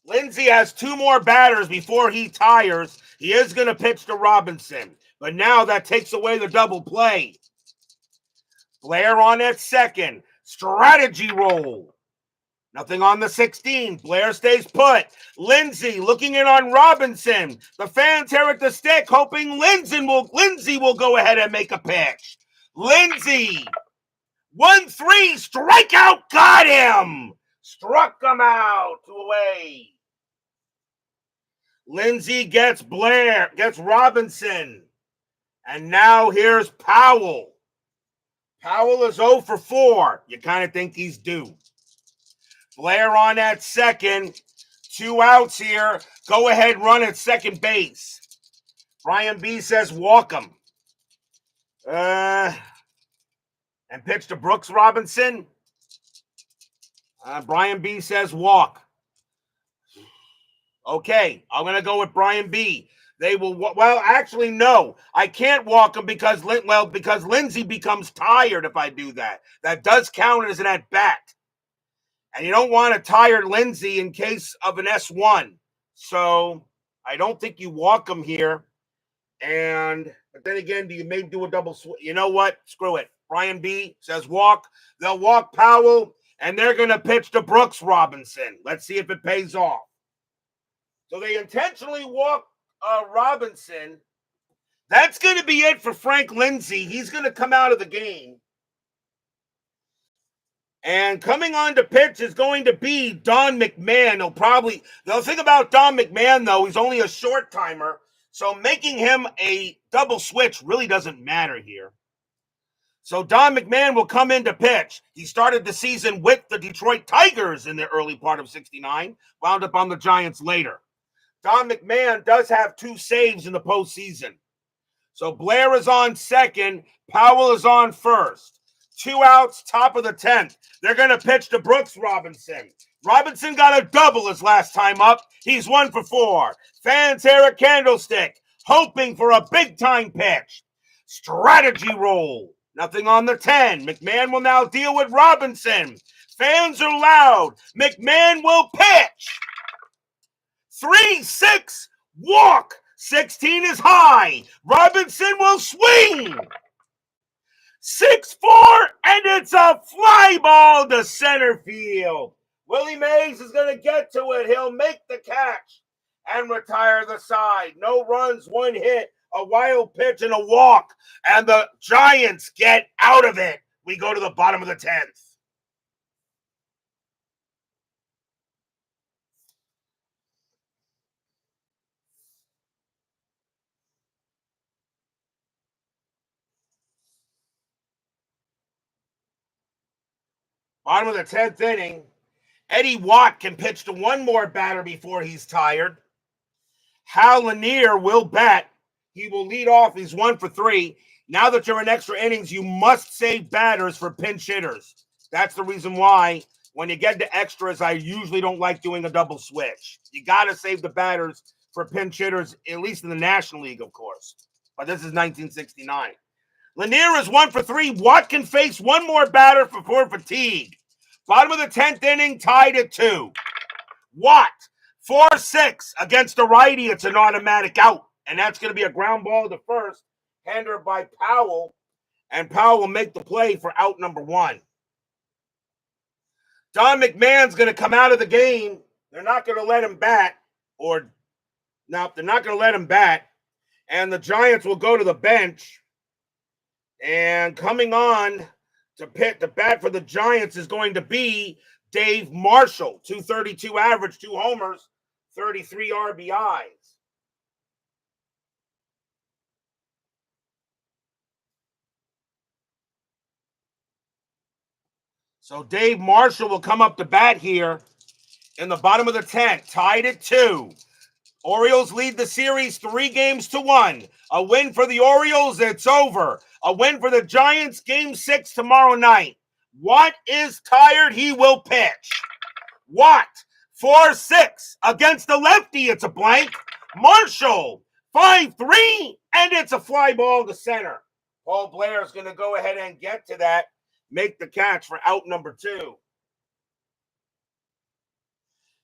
Lindsay has 2 more batters before he tires. He is going to pitch to Robinson, but now that takes away the double play. Blair on at second. Strategy roll. Nothing on the 16. Blair stays put. Lindsay looking in on Robinson. The fans here at the stick hoping Lindsay will go ahead and make a pitch. Lindsay, 1-3, strikeout, got him. Struck him out, 2 away. Lindsay gets Robinson. And now here's Powell. Powell is 0 for 4. You kind of think he's due. Blair on at second. 2 outs here. Go ahead run at second base. Brian B says walk him. And pitch to Brooks Robinson. Brian B says walk. Okay, I'm going to go with Brian B. They will, well, actually, no. I can't walk him because Lindsey becomes tired if I do that. That does count as an at-bat. And you don't want a tired Lindsey in case of an S1. So I don't think you walk him here. But then again, do you maybe do a double switch? You know what? Screw it. Brian B says walk. They'll walk Powell, and they're going to pitch to Brooks Robinson. Let's see if it pays off. So they intentionally walk Robinson. That's going to be it for Frank Lindsey. He's going to come out of the game. And coming on to pitch is going to be Don McMahon. They'll think about Don McMahon, though. He's only a short timer. So making him a double switch really doesn't matter here. So Don McMahon will come in to pitch. He started the season with the Detroit Tigers in the early part of '69, wound up on the Giants later. Don McMahon does have 2 saves in the postseason. So Blair is on second. Powell is on first. 2 outs, top of the 10th. They're going to pitch to Brooks Robinson. Robinson got a double his last time up. He's 1 for 4. Fans here at Candlestick, hoping for a big-time pitch. Strategy roll. Nothing on the 10. McMahon will now deal with Robinson. Fans are loud. McMahon will pitch. 3-6, walk. 16 is high. Robinson will swing. 6-4, and it's a fly ball to center field. Willie Mays is going to get to it. He'll make the catch and retire the side. No runs, 1 hit, a wild pitch, and a walk. And the Giants get out of it. We go to the bottom of the 10th. Bottom of the 10th inning. Eddie Watt can pitch to 1 more batter before he's tired. Hal Lanier will bat. He will lead off. He's 1 for 3. Now that you're in extra innings, you must save batters for pinch hitters. That's the reason why when you get to extras, I usually don't like doing a double switch. You got to save the batters for pinch hitters, at least in the National League, of course. But this is 1969. Lanier is 1 for 3. Watt can face 1 more batter for fatigue. Bottom of the 10th inning, tied at 2. Watt, 4-6 against a righty. It's an automatic out. And that's going to be a ground ball to first, handed by Powell. And Powell will make the play for out number 1. Don McMahon's going to come out of the game. They're not going to let him bat. They're not going to let him bat. And the Giants will go to the bench. And coming on to bat for the Giants is going to be Dave Marshall, 232 average, 2 homers, 33 RBIs. So Dave Marshall will come up to bat here in the bottom of the 10th, tied at 2. Orioles lead the series 3-1. A win for the Orioles, it's over. A win for the Giants, Game 6 tomorrow night. Watt is tired, he will pitch. Watt, 4-6 against the lefty, it's a blank. Marshall, 5-3, and it's a fly ball to center. Paul Blair is going to go ahead and get to that, make the catch for out number 2.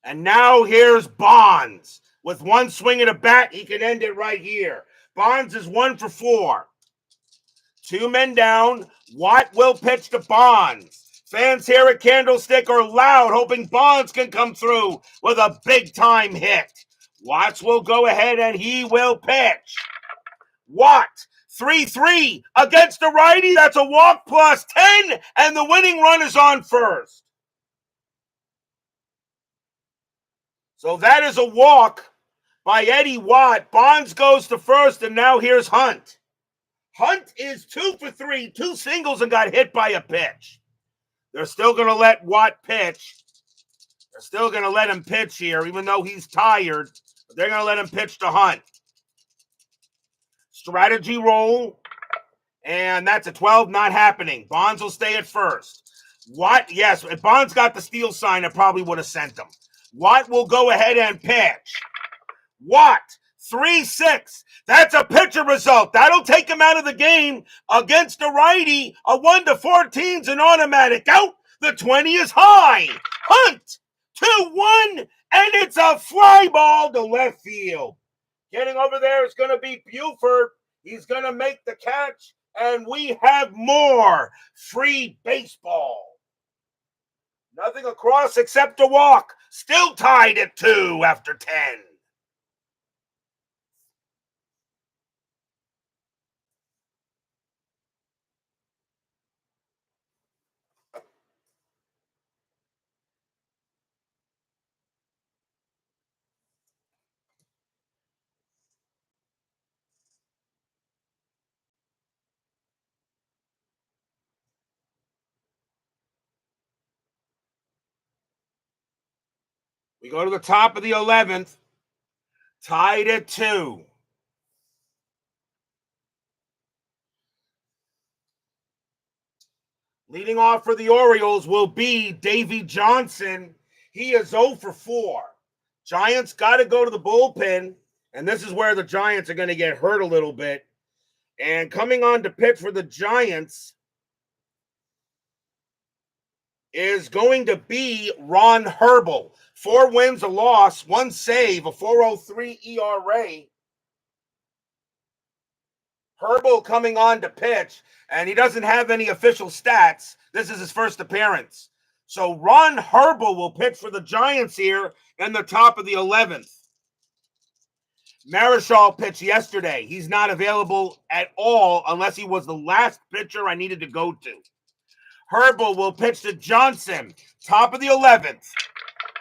And now here's Bonds. With 1 swing at a bat, he can end it right here. Bonds is 1 for 4. 2 men down. Watt will pitch to Bonds. Fans here at Candlestick are loud, hoping Bonds can come through with a big-time hit. Watts will go ahead and he will pitch. Watt, 3-3 against the righty. That's a walk plus 10, and the winning run is on first. So that is a walk by Eddie Watt. Bonds goes to first, and now here's Hunt. Hunt is 2 for 3, 2 singles, and got hit by a pitch. They're still going to let Watt pitch. They're still going to let him pitch here, even though he's tired. But they're going to let him pitch to Hunt. Strategy roll, and that's a 12, not happening. Bonds will stay at first. Watt, yes, if Bonds got the steal sign, it probably would have sent him. Watt will go ahead and pitch. Watt, 3-6. That's a pitcher result. That'll take him out of the game against a righty. A 1-14 is an automatic out. The 20 is high. Hunt 2-1, and it's a fly ball to left field. Getting over there is going to be Buford. He's going to make the catch, and we have more free baseball. Nothing across except a walk. Still tied at 2 after 10. We go to the top of the 11th. Tied at 2. Leading off for the Orioles will be Davy Johnson. He is 0 for 4. Giants got to go to the bullpen, and this is where the Giants are going to get hurt a little bit. And coming on to pitch for the Giants is going to be Ron Herbel. 4 wins, a loss, 1 save, a 4.03 ERA. Herbel coming on to pitch, and he doesn't have any official stats. This is his first appearance. So Ron Herbel will pitch for the Giants here in the top of the 11th. Marichal pitched yesterday. He's not available at all unless he was the last pitcher I needed to go to. Herbel will pitch to Johnson, top of the 11th.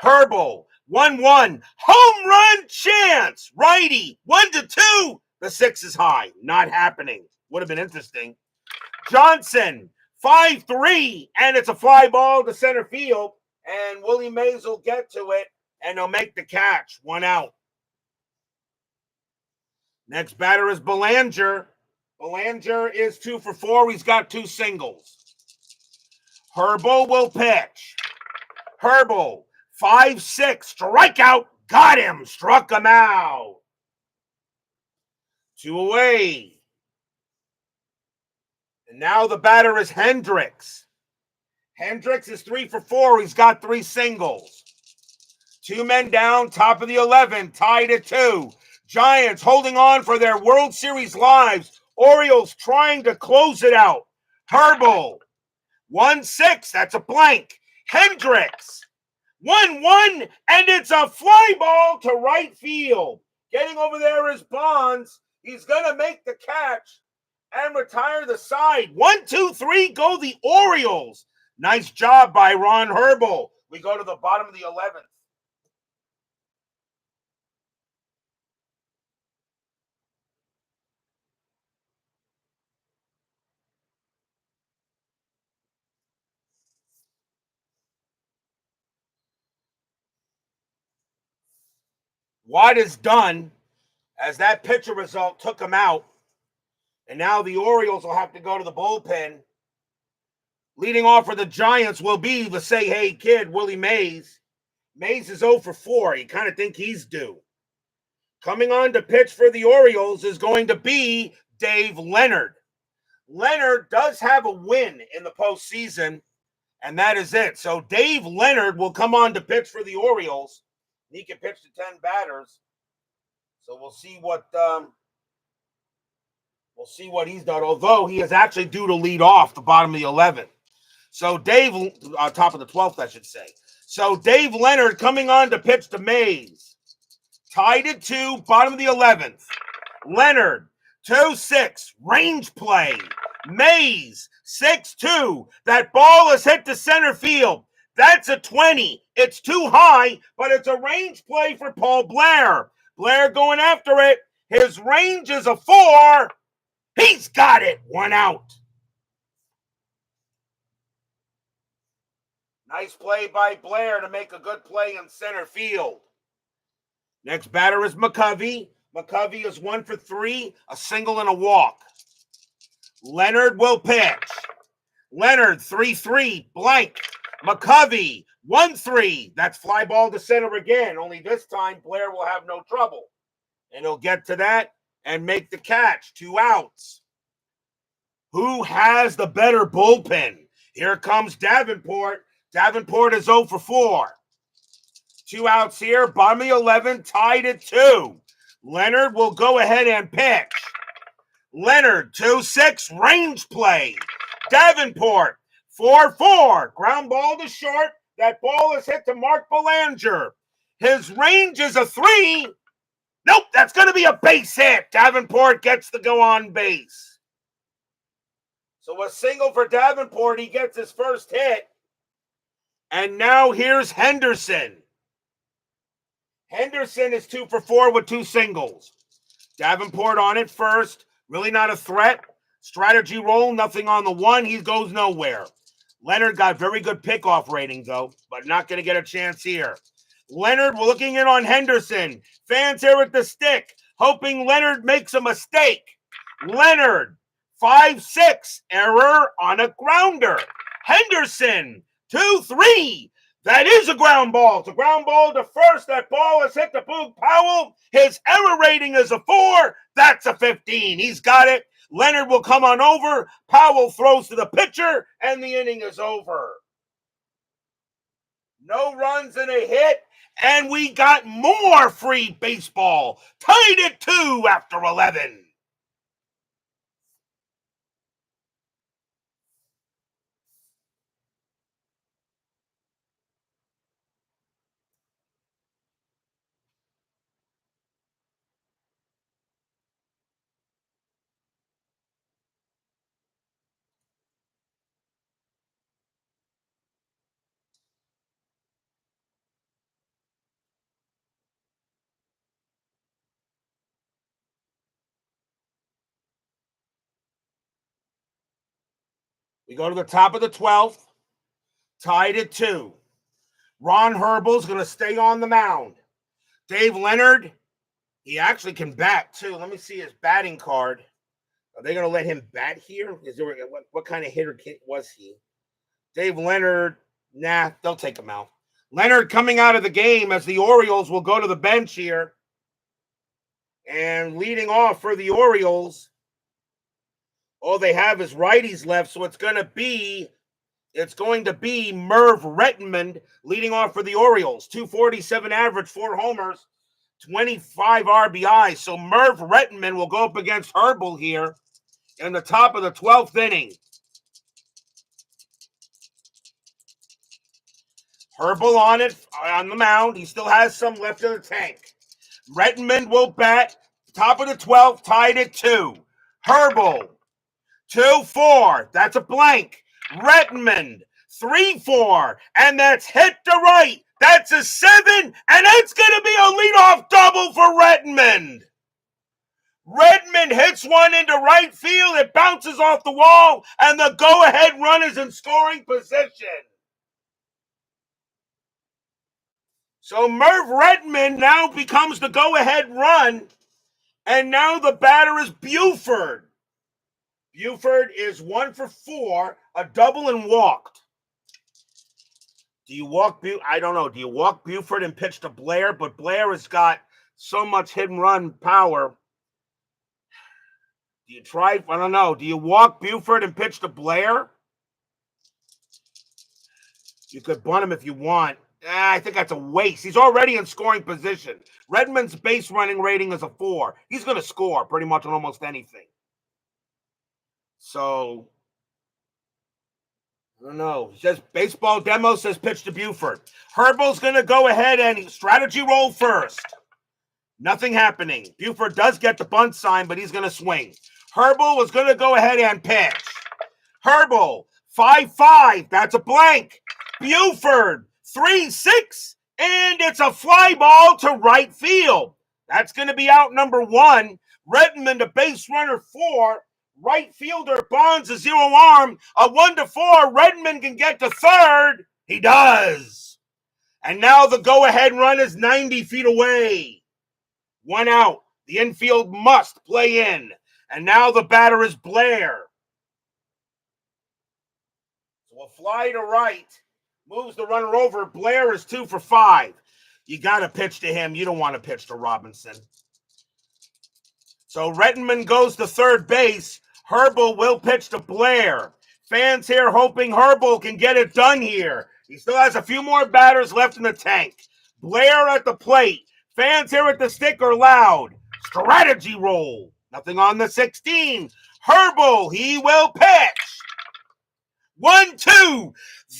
Herbel, 1-1, home run chance, righty, 1-2. The 6 is high, not happening. Would have been interesting. Johnson, 5-3, and it's a fly ball to center field, and Willie Mays will get to it, and he'll make the catch, 1 out. Next batter is Belanger. Belanger is 2 for 4. He's got 2 singles. Herbel will pitch. Herbel, 5-6, strikeout, got him, struck him out. 2 away. And now the batter is Hendricks. Hendricks is 3 for 4. He's got 3 singles. 2 men down, top of the 11, tied at 2. Giants holding on for their World Series lives. Orioles trying to close it out. Herbel, 1-6, that's a blank. Hendricks, 1-1, and it's a fly ball to right field. Getting over there is Bonds. He's going to make the catch and retire the side. 1, 2, 3, go the Orioles. Nice job by Ron Herbel. We go to the bottom of the 11th. Watt is done as that pitcher result took him out. And now the Orioles will have to go to the bullpen. Leading off for the Giants will be the say-hey kid, Willie Mays. Mays is 0 for 4. You kind of think he's due. Coming on to pitch for the Orioles is going to be Dave Leonard. Leonard does have a win in the postseason, and that is it. So Dave Leonard will come on to pitch for the Orioles. He can pitch to 10 batters. So we'll see what he's done. Although he is actually due to lead off the bottom of the 11th. So Dave, top of the 12th, I should say. So Dave Leonard coming on to pitch to Mays. Tied at 2, bottom of the 11th. Leonard, 2-6, range play. Mays, 6-2. That ball is hit to center field. That's a 20. It's too high, but it's a range play for Paul Blair. Blair going after it. His range is a 4. He's got it. 1 out. Nice play by Blair to make a good play in center field. Next batter is McCovey. McCovey is 1 for 3, a single and a walk. Leonard will pitch. Leonard, 3-3, blank. McCovey, 1-3. That's fly ball to center again, only this time Blair will have no trouble. And he'll get to that and make the catch. 2 outs. Who has the better bullpen? Here comes Davenport. Davenport is 0 for 4. 2 outs here. Bottom of the 11, tied at 2. Leonard will go ahead and pitch. Leonard, 2-6, range play. Davenport, 4-4. Ground ball to short. That ball is hit to Mark Belanger. His range is a 3. Nope, that's going to be a base hit. Davenport gets to go on base. So a single for Davenport. He gets his first hit. And now here's Henderson. Henderson is 2 for 4 with 2 singles. Davenport on it first. Really not a threat. Strategy roll, nothing on the 1. He goes nowhere. Leonard got very good pickoff rating, though, but not going to get a chance here. Leonard, we're looking in on Henderson. Fans here at the stick, hoping Leonard makes a mistake. Leonard, 5-6, error on a grounder. Henderson, 2-3. That is a ground ball. It's a ground ball to first. That ball has hit the Boog Powell. His error rating is a 4. That's a 15. He's got it. Leonard will come on over. Powell throws to the pitcher, and the inning is over. No runs and a hit, and we got more free baseball. Tied at 2 after 11. We go to the top of the 12th. Tied at 2. Ron Herbal's going to stay on the mound. Dave Leonard, he actually can bat, too. Let me see his batting card. Are they going to let him bat here? What kind of hitter was he? Dave Leonard, nah, they'll take him out. Leonard coming out of the game as the Orioles will go to the bench here. And leading off for the Orioles, all they have is righties left, so it's going to be Merv Rettenmund leading off for the Orioles. 247 average, 4 homers, 25 RBIs. So Merv Rettenmund will go up against Herbal here in the top of the 12th inning. Herbal on the mound. He still has some left in the tank. Rettenmund will bat. Top of the 12th, tied at 2. Herbal, 2-4. That's a blank. Rettenmund, 3-4. And that's hit to right. That's a 7. And it's going to be a leadoff double for Rettenmund. Rettenmund hits one into right field. It bounces off the wall. And the go-ahead run is in scoring position. So Merv Rettenmund now becomes the go-ahead run. And now the batter is Buford. Buford is 1 for 4, a double and walked. Do you walk Buford? I don't know. Do you walk Buford and pitch to Blair? But Blair has got so much hit and run power. Do you try? I don't know. Do you walk Buford and pitch to Blair? You could bunt him if you want. I think that's a waste. He's already in scoring position. Redmond's base running rating is a 4. He's going to score pretty much on almost anything. So, I don't know. It says baseball demo says pitch to Buford. Herbal's going to go ahead and strategy roll first. Nothing happening. Buford does get the bunt sign, but he's going to swing. Herbal was going to go ahead and pitch. Herbal, 5-5. That's a blank. Buford, 3-6. And it's a fly ball to right field. That's going to be out number 1. Rettenmund, a base runner, 4. Right fielder Bonds, a 0 arm. A 1-4. Rettenmund can get to third. He does. And now the go-ahead run is 90 feet away. 1 out. The infield must play in. And now the batter is Blair. So a fly to right. Moves the runner over. Blair is 2 for 5. You got to pitch to him. You don't want to pitch to Robinson. So Rettenman goes to third base. Herbal will pitch to Blair. Fans here hoping Herbal can get it done here. He still has a few more batters left in the tank. Blair at the plate. Fans here at the stick are loud. Strategy roll. Nothing on the 16. Herbal, he will pitch. 1-2.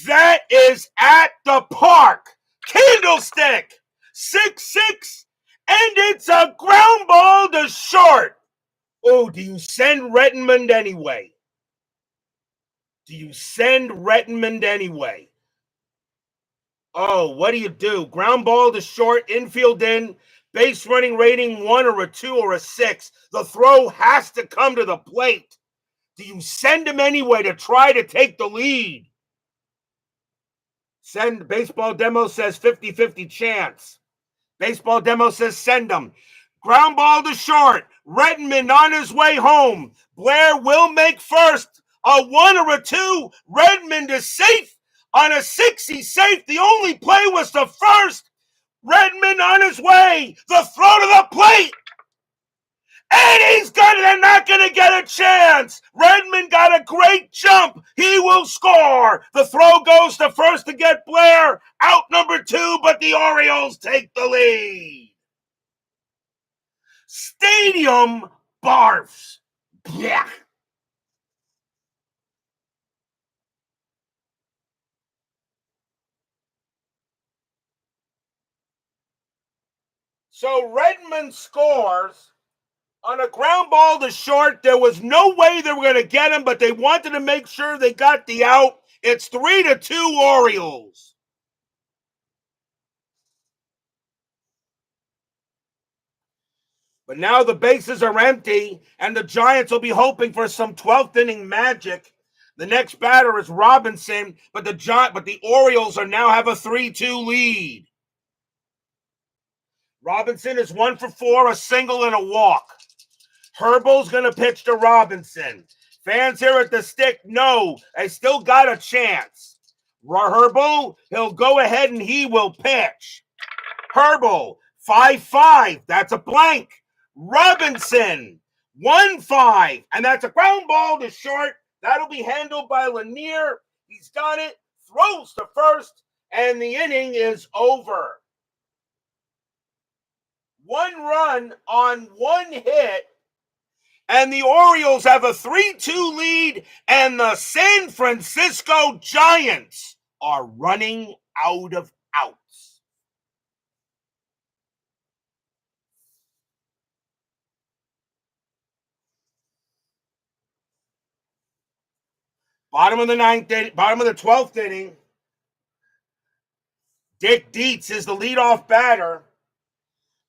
That is at the park. Candlestick. 6-6. And it's a ground ball to short. Oh, do you send Rettenman anyway? Do you send Rettenman anyway? Oh, what do you do? Ground ball to short, infield in, base running rating 1 or a 2 or a 6. The throw has to come to the plate. Do you send him anyway to try to take the lead? Send. Baseball Demo says 50-50 chance. Baseball Demo says send him. Ground ball to short. Rettenman on his way home. Blair will make first. A 1 or a 2. Redmond is safe. On a 6, he's safe. The only play was to first. Redmond on his way. The throw to the plate. And they're not going to get a chance. Redmond got a great jump. He will score. The throw goes to first to get Blair. Out number 2, but the Orioles take the lead. Stadium barfs. Yeah. So Redmond scores on a ground ball to short. There was no way they were going to get him, but they wanted to make sure they got the out. It's 3-2 Orioles. But now the bases are empty, and the Giants will be hoping for some 12th inning magic. The next batter is Robinson, but the Orioles now have a 3-2 lead. Robinson is 1 for 4, a single and a walk. Herbal's going to pitch to Robinson. Fans here at the stick know they still got a chance. Herbal, he'll go ahead and he will pitch. Herbal, 5-5. That's a blank. Robinson, 1-5. And that's a ground ball to short. That'll be handled by Lanier. He's done it. Throws to first. And the inning is over. 1 run on 1 hit. And the Orioles have a 3-2 lead. And the San Francisco Giants are running out of outs. Bottom of the 12th inning. Dick Dietz is the leadoff batter.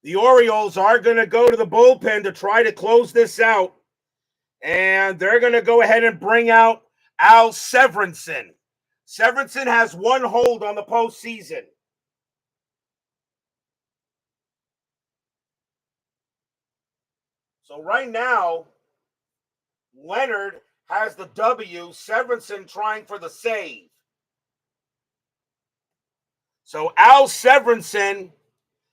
The Orioles are going to go to the bullpen to try to close this out. And they're going to go ahead and bring out Al Severinsen. Severinsen has 1 hold on the postseason. So right now, Leonard has the W. Severinsen trying for the save. So Al Severinsen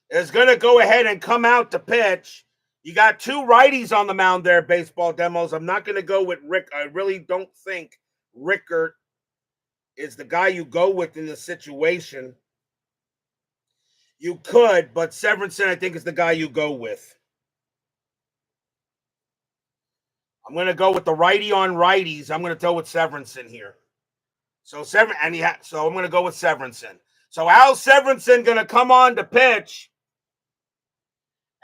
is going to go ahead and come out to pitch. You got 2 righties on the mound there, Baseball Demos. I'm not going to go with Rick. I really don't think Rickert is the guy you go with in this situation. You could, but Severinsen, I think, is the guy you go with. I'm going to go with the righty on righties. I'm going to go with Severinsen here. So I'm going to go with Severinsen. So Al Severinsen going to come on to pitch.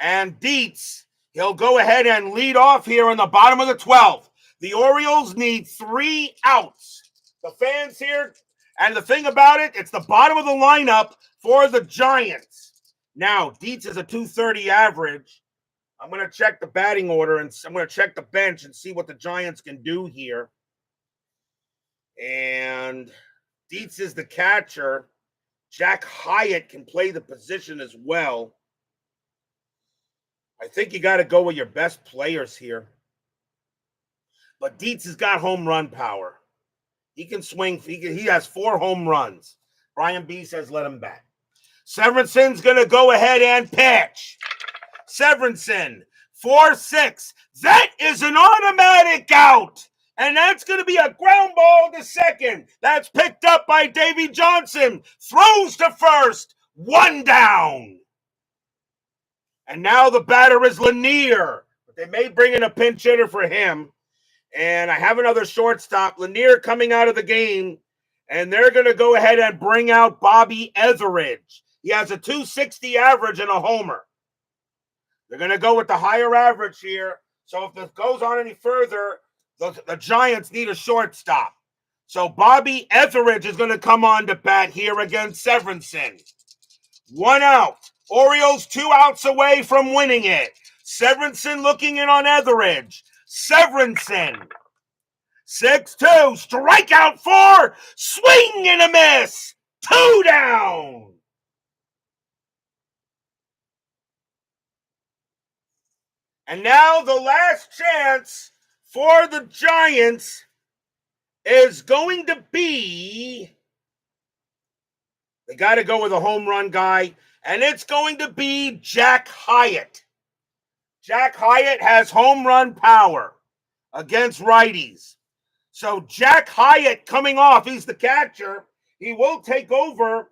And Dietz, he'll go ahead and lead off here on the bottom of the 12th. The Orioles need 3 outs. The fans here, and the thing about it, it's the bottom of the lineup for the Giants. Now, Dietz is a 230 average. I'm going to check the batting order, and I'm going to check the bench and see what the Giants can do here. And Dietz is the catcher. Jack Hyatt can play the position as well. I think you got to go with your best players here. But Dietz has got home run power. He can swing. He has 4 home runs. Brian B says let him bat. Severinsen's going to go ahead and pitch. Severinsen, 4-6. That is an automatic out. And that's going to be a ground ball to second. That's picked up by Davy Johnson. Throws to first. One down. And now the batter is Lanier. They may bring in a pinch hitter for him. And I have another shortstop. Lanier coming out of the game. And they're going to go ahead and bring out Bobby Etheridge. He has a 260 average and a homer. They're going to go with the higher average here. So if this goes on any further, the Giants need a shortstop. So Bobby Etheridge is going to come on to bat here against Severinsen. 1 out. Orioles 2 outs away from winning it. Severinsen looking in on Etheridge. Severinsen. 6-2. Strikeout 4. Swing and a miss. 2 down. And now the last chance for the Giants is going to be, they got to go with a home run guy, and it's going to be Jack Hyatt. Jack Hyatt has home run power against righties. So Jack Hyatt coming off, he's the catcher. He will take over.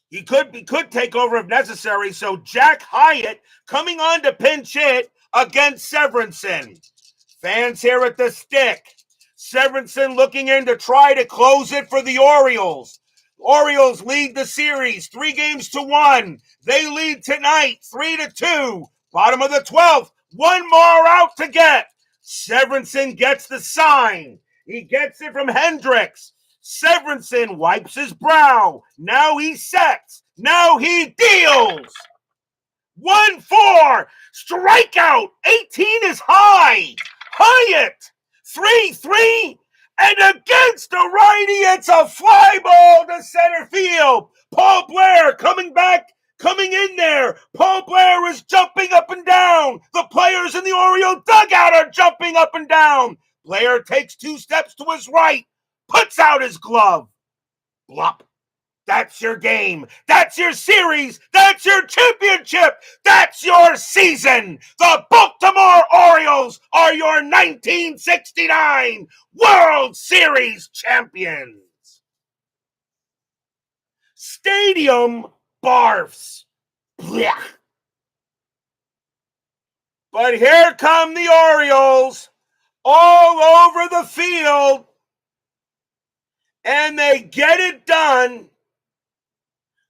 He could take over if necessary. So Jack Hyatt coming on to pinch hit against Severinsen. Fans here at the stick. Severinsen looking in to try to close it for the Orioles. Orioles lead the series 3-1. They lead tonight 3-2. Bottom of the 12th. One more out to get. Severinsen gets the sign. He gets it from Hendricks. Severinsen wipes his brow. Now he sets. Now he deals. 1-4. Strikeout. 18 is high. Hyatt. 3-3. And against the righty, it's a fly ball to center field. Paul Blair coming in there. Paul Blair is jumping up and down. The players in the Oriole dugout are jumping up and down. Blair takes 2 steps to his right, puts out his glove. Blop. That's your game. That's your series. That's your championship. That's your season. The Baltimore Orioles are your 1969 World Series champions. Stadium barfs. Blech. But here come the Orioles all over the field, and they get it done.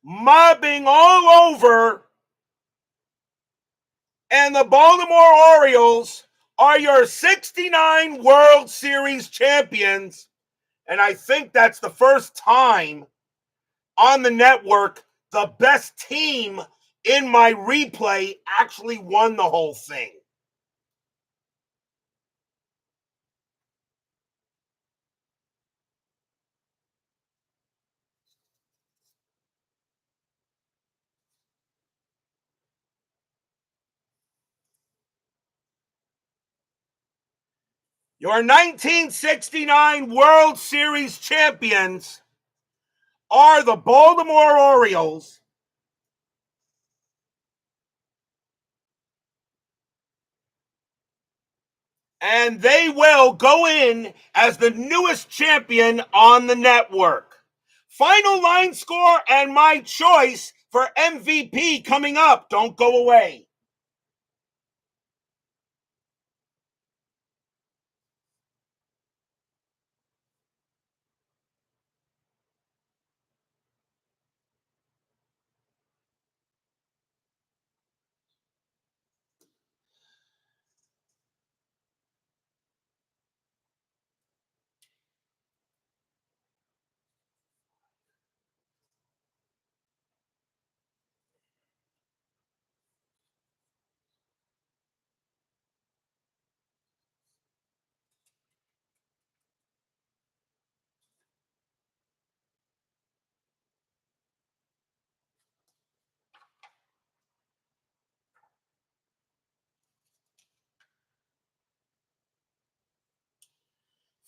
Mobbing all over, and the Baltimore Orioles are your 69 World Series champions, and I think that's the first time on the network the best team in my replay actually won the whole thing. Your 1969 World Series champions are the Baltimore Orioles. And they will go in as the newest champion on the network. Final line score and my choice for MVP coming up. Don't go away.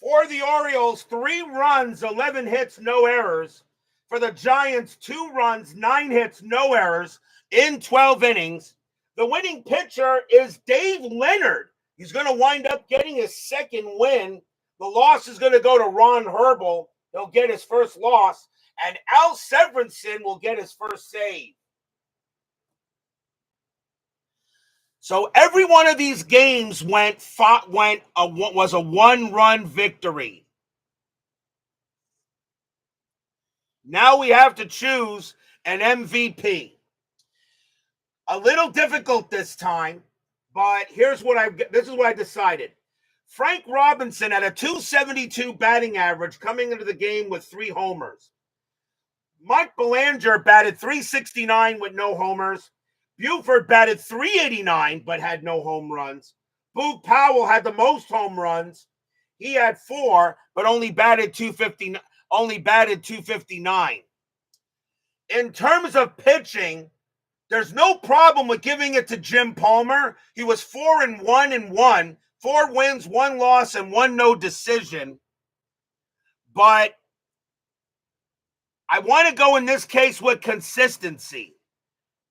For the Orioles, 3 runs, 11 hits, no errors. For the Giants, 2 runs, 9 hits, no errors in 12 innings. The winning pitcher is Dave Leonard. He's going to wind up getting his second win. The loss is going to go to Ron Herbel. He'll get his first loss. And Al Severinsen will get his first save. So every one of these games was a one-run victory. Now we have to choose an MVP. A little difficult this time, but this is what I decided. Frank Robinson had a .272 batting average coming into the game with 3 homers. Mike Belanger batted .369 with no homers. Buford batted .389 but had no home runs. Boog Powell had the most home runs. He had 4, but only batted .259. In terms of pitching, there's no problem with giving it to Jim Palmer. He was 4-1-1, 4 wins, 1 loss, and 1 no decision. But I want to go in this case with consistency.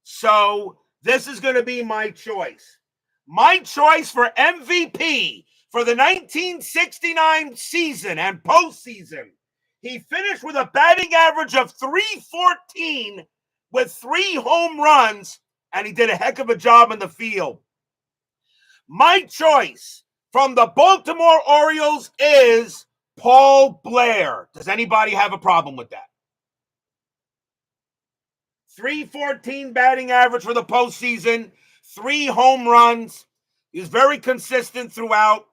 So this is going to be my choice. My choice for MVP for the 1969 season and postseason. He finished with a batting average of .314 with 3 home runs, and he did a heck of a job in the field. My choice from the Baltimore Orioles is Paul Blair. Does anybody have a problem with that? .314 batting average for the postseason, 3 home runs. He's very consistent throughout.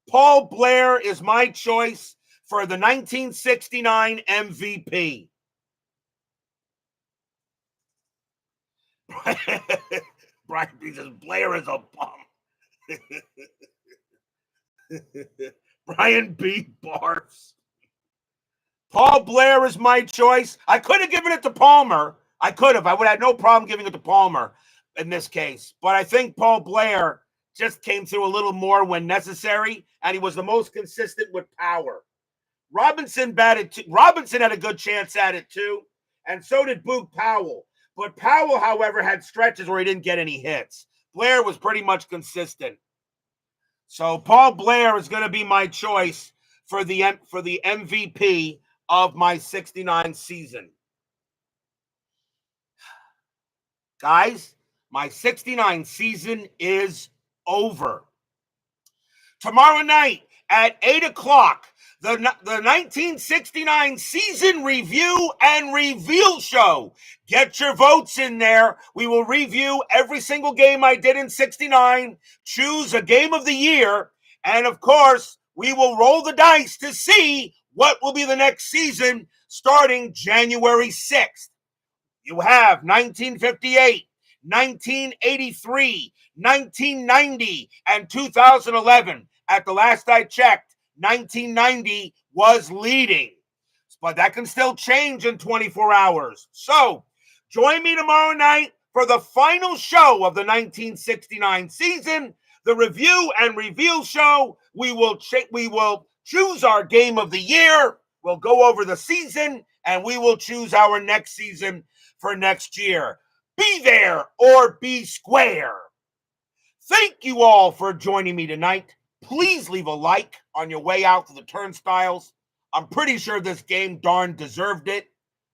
Paul Blair is my choice for the 1969 MVP. Brian B says Blair is a bum. Brian B barfs. Paul Blair is my choice. I could have given it to Palmer. I would have had no problem giving it to Palmer in this case. But I think Paul Blair just came through a little more when necessary, and he was the most consistent with power. Robinson had a good chance at it too, and so did Boog Powell. But Powell, however, had stretches where he didn't get any hits. Blair was pretty much consistent. So Paul Blair is going to be my choice for the MVP of my 69 season. Guys, my 69 season is over. Tomorrow night at 8 o'clock, the 1969 season review and reveal show. Get your votes in there. We will review every single game I did in 69, choose a game of the year, and of course, we will roll the dice to see what will be the next season starting January 6th. You have 1958, 1983, 1990, and 2011. At the last I checked, 1990 was leading, but that can still change in 24 hours. So join me tomorrow night for the final show of the 1969 season, the review and reveal show. We will choose our game of the year. We'll go over the season, and we will choose our next season for next year. Be there or be square. Thank you all for joining me tonight. Please leave a like on your way out to the turnstiles. I'm pretty sure this game darn deserved it.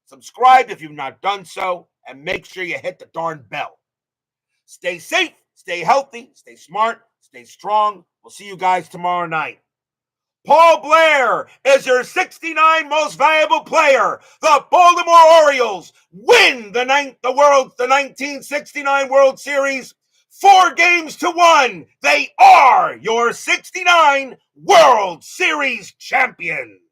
Subscribe if you've not done so, and make sure you hit the darn bell. Stay safe, stay healthy, stay smart, stay strong. We'll see you guys tomorrow night. Paul Blair is your 69 most valuable player. The Baltimore Orioles win the 1969 World Series 4-1. They are your 69 World Series champions.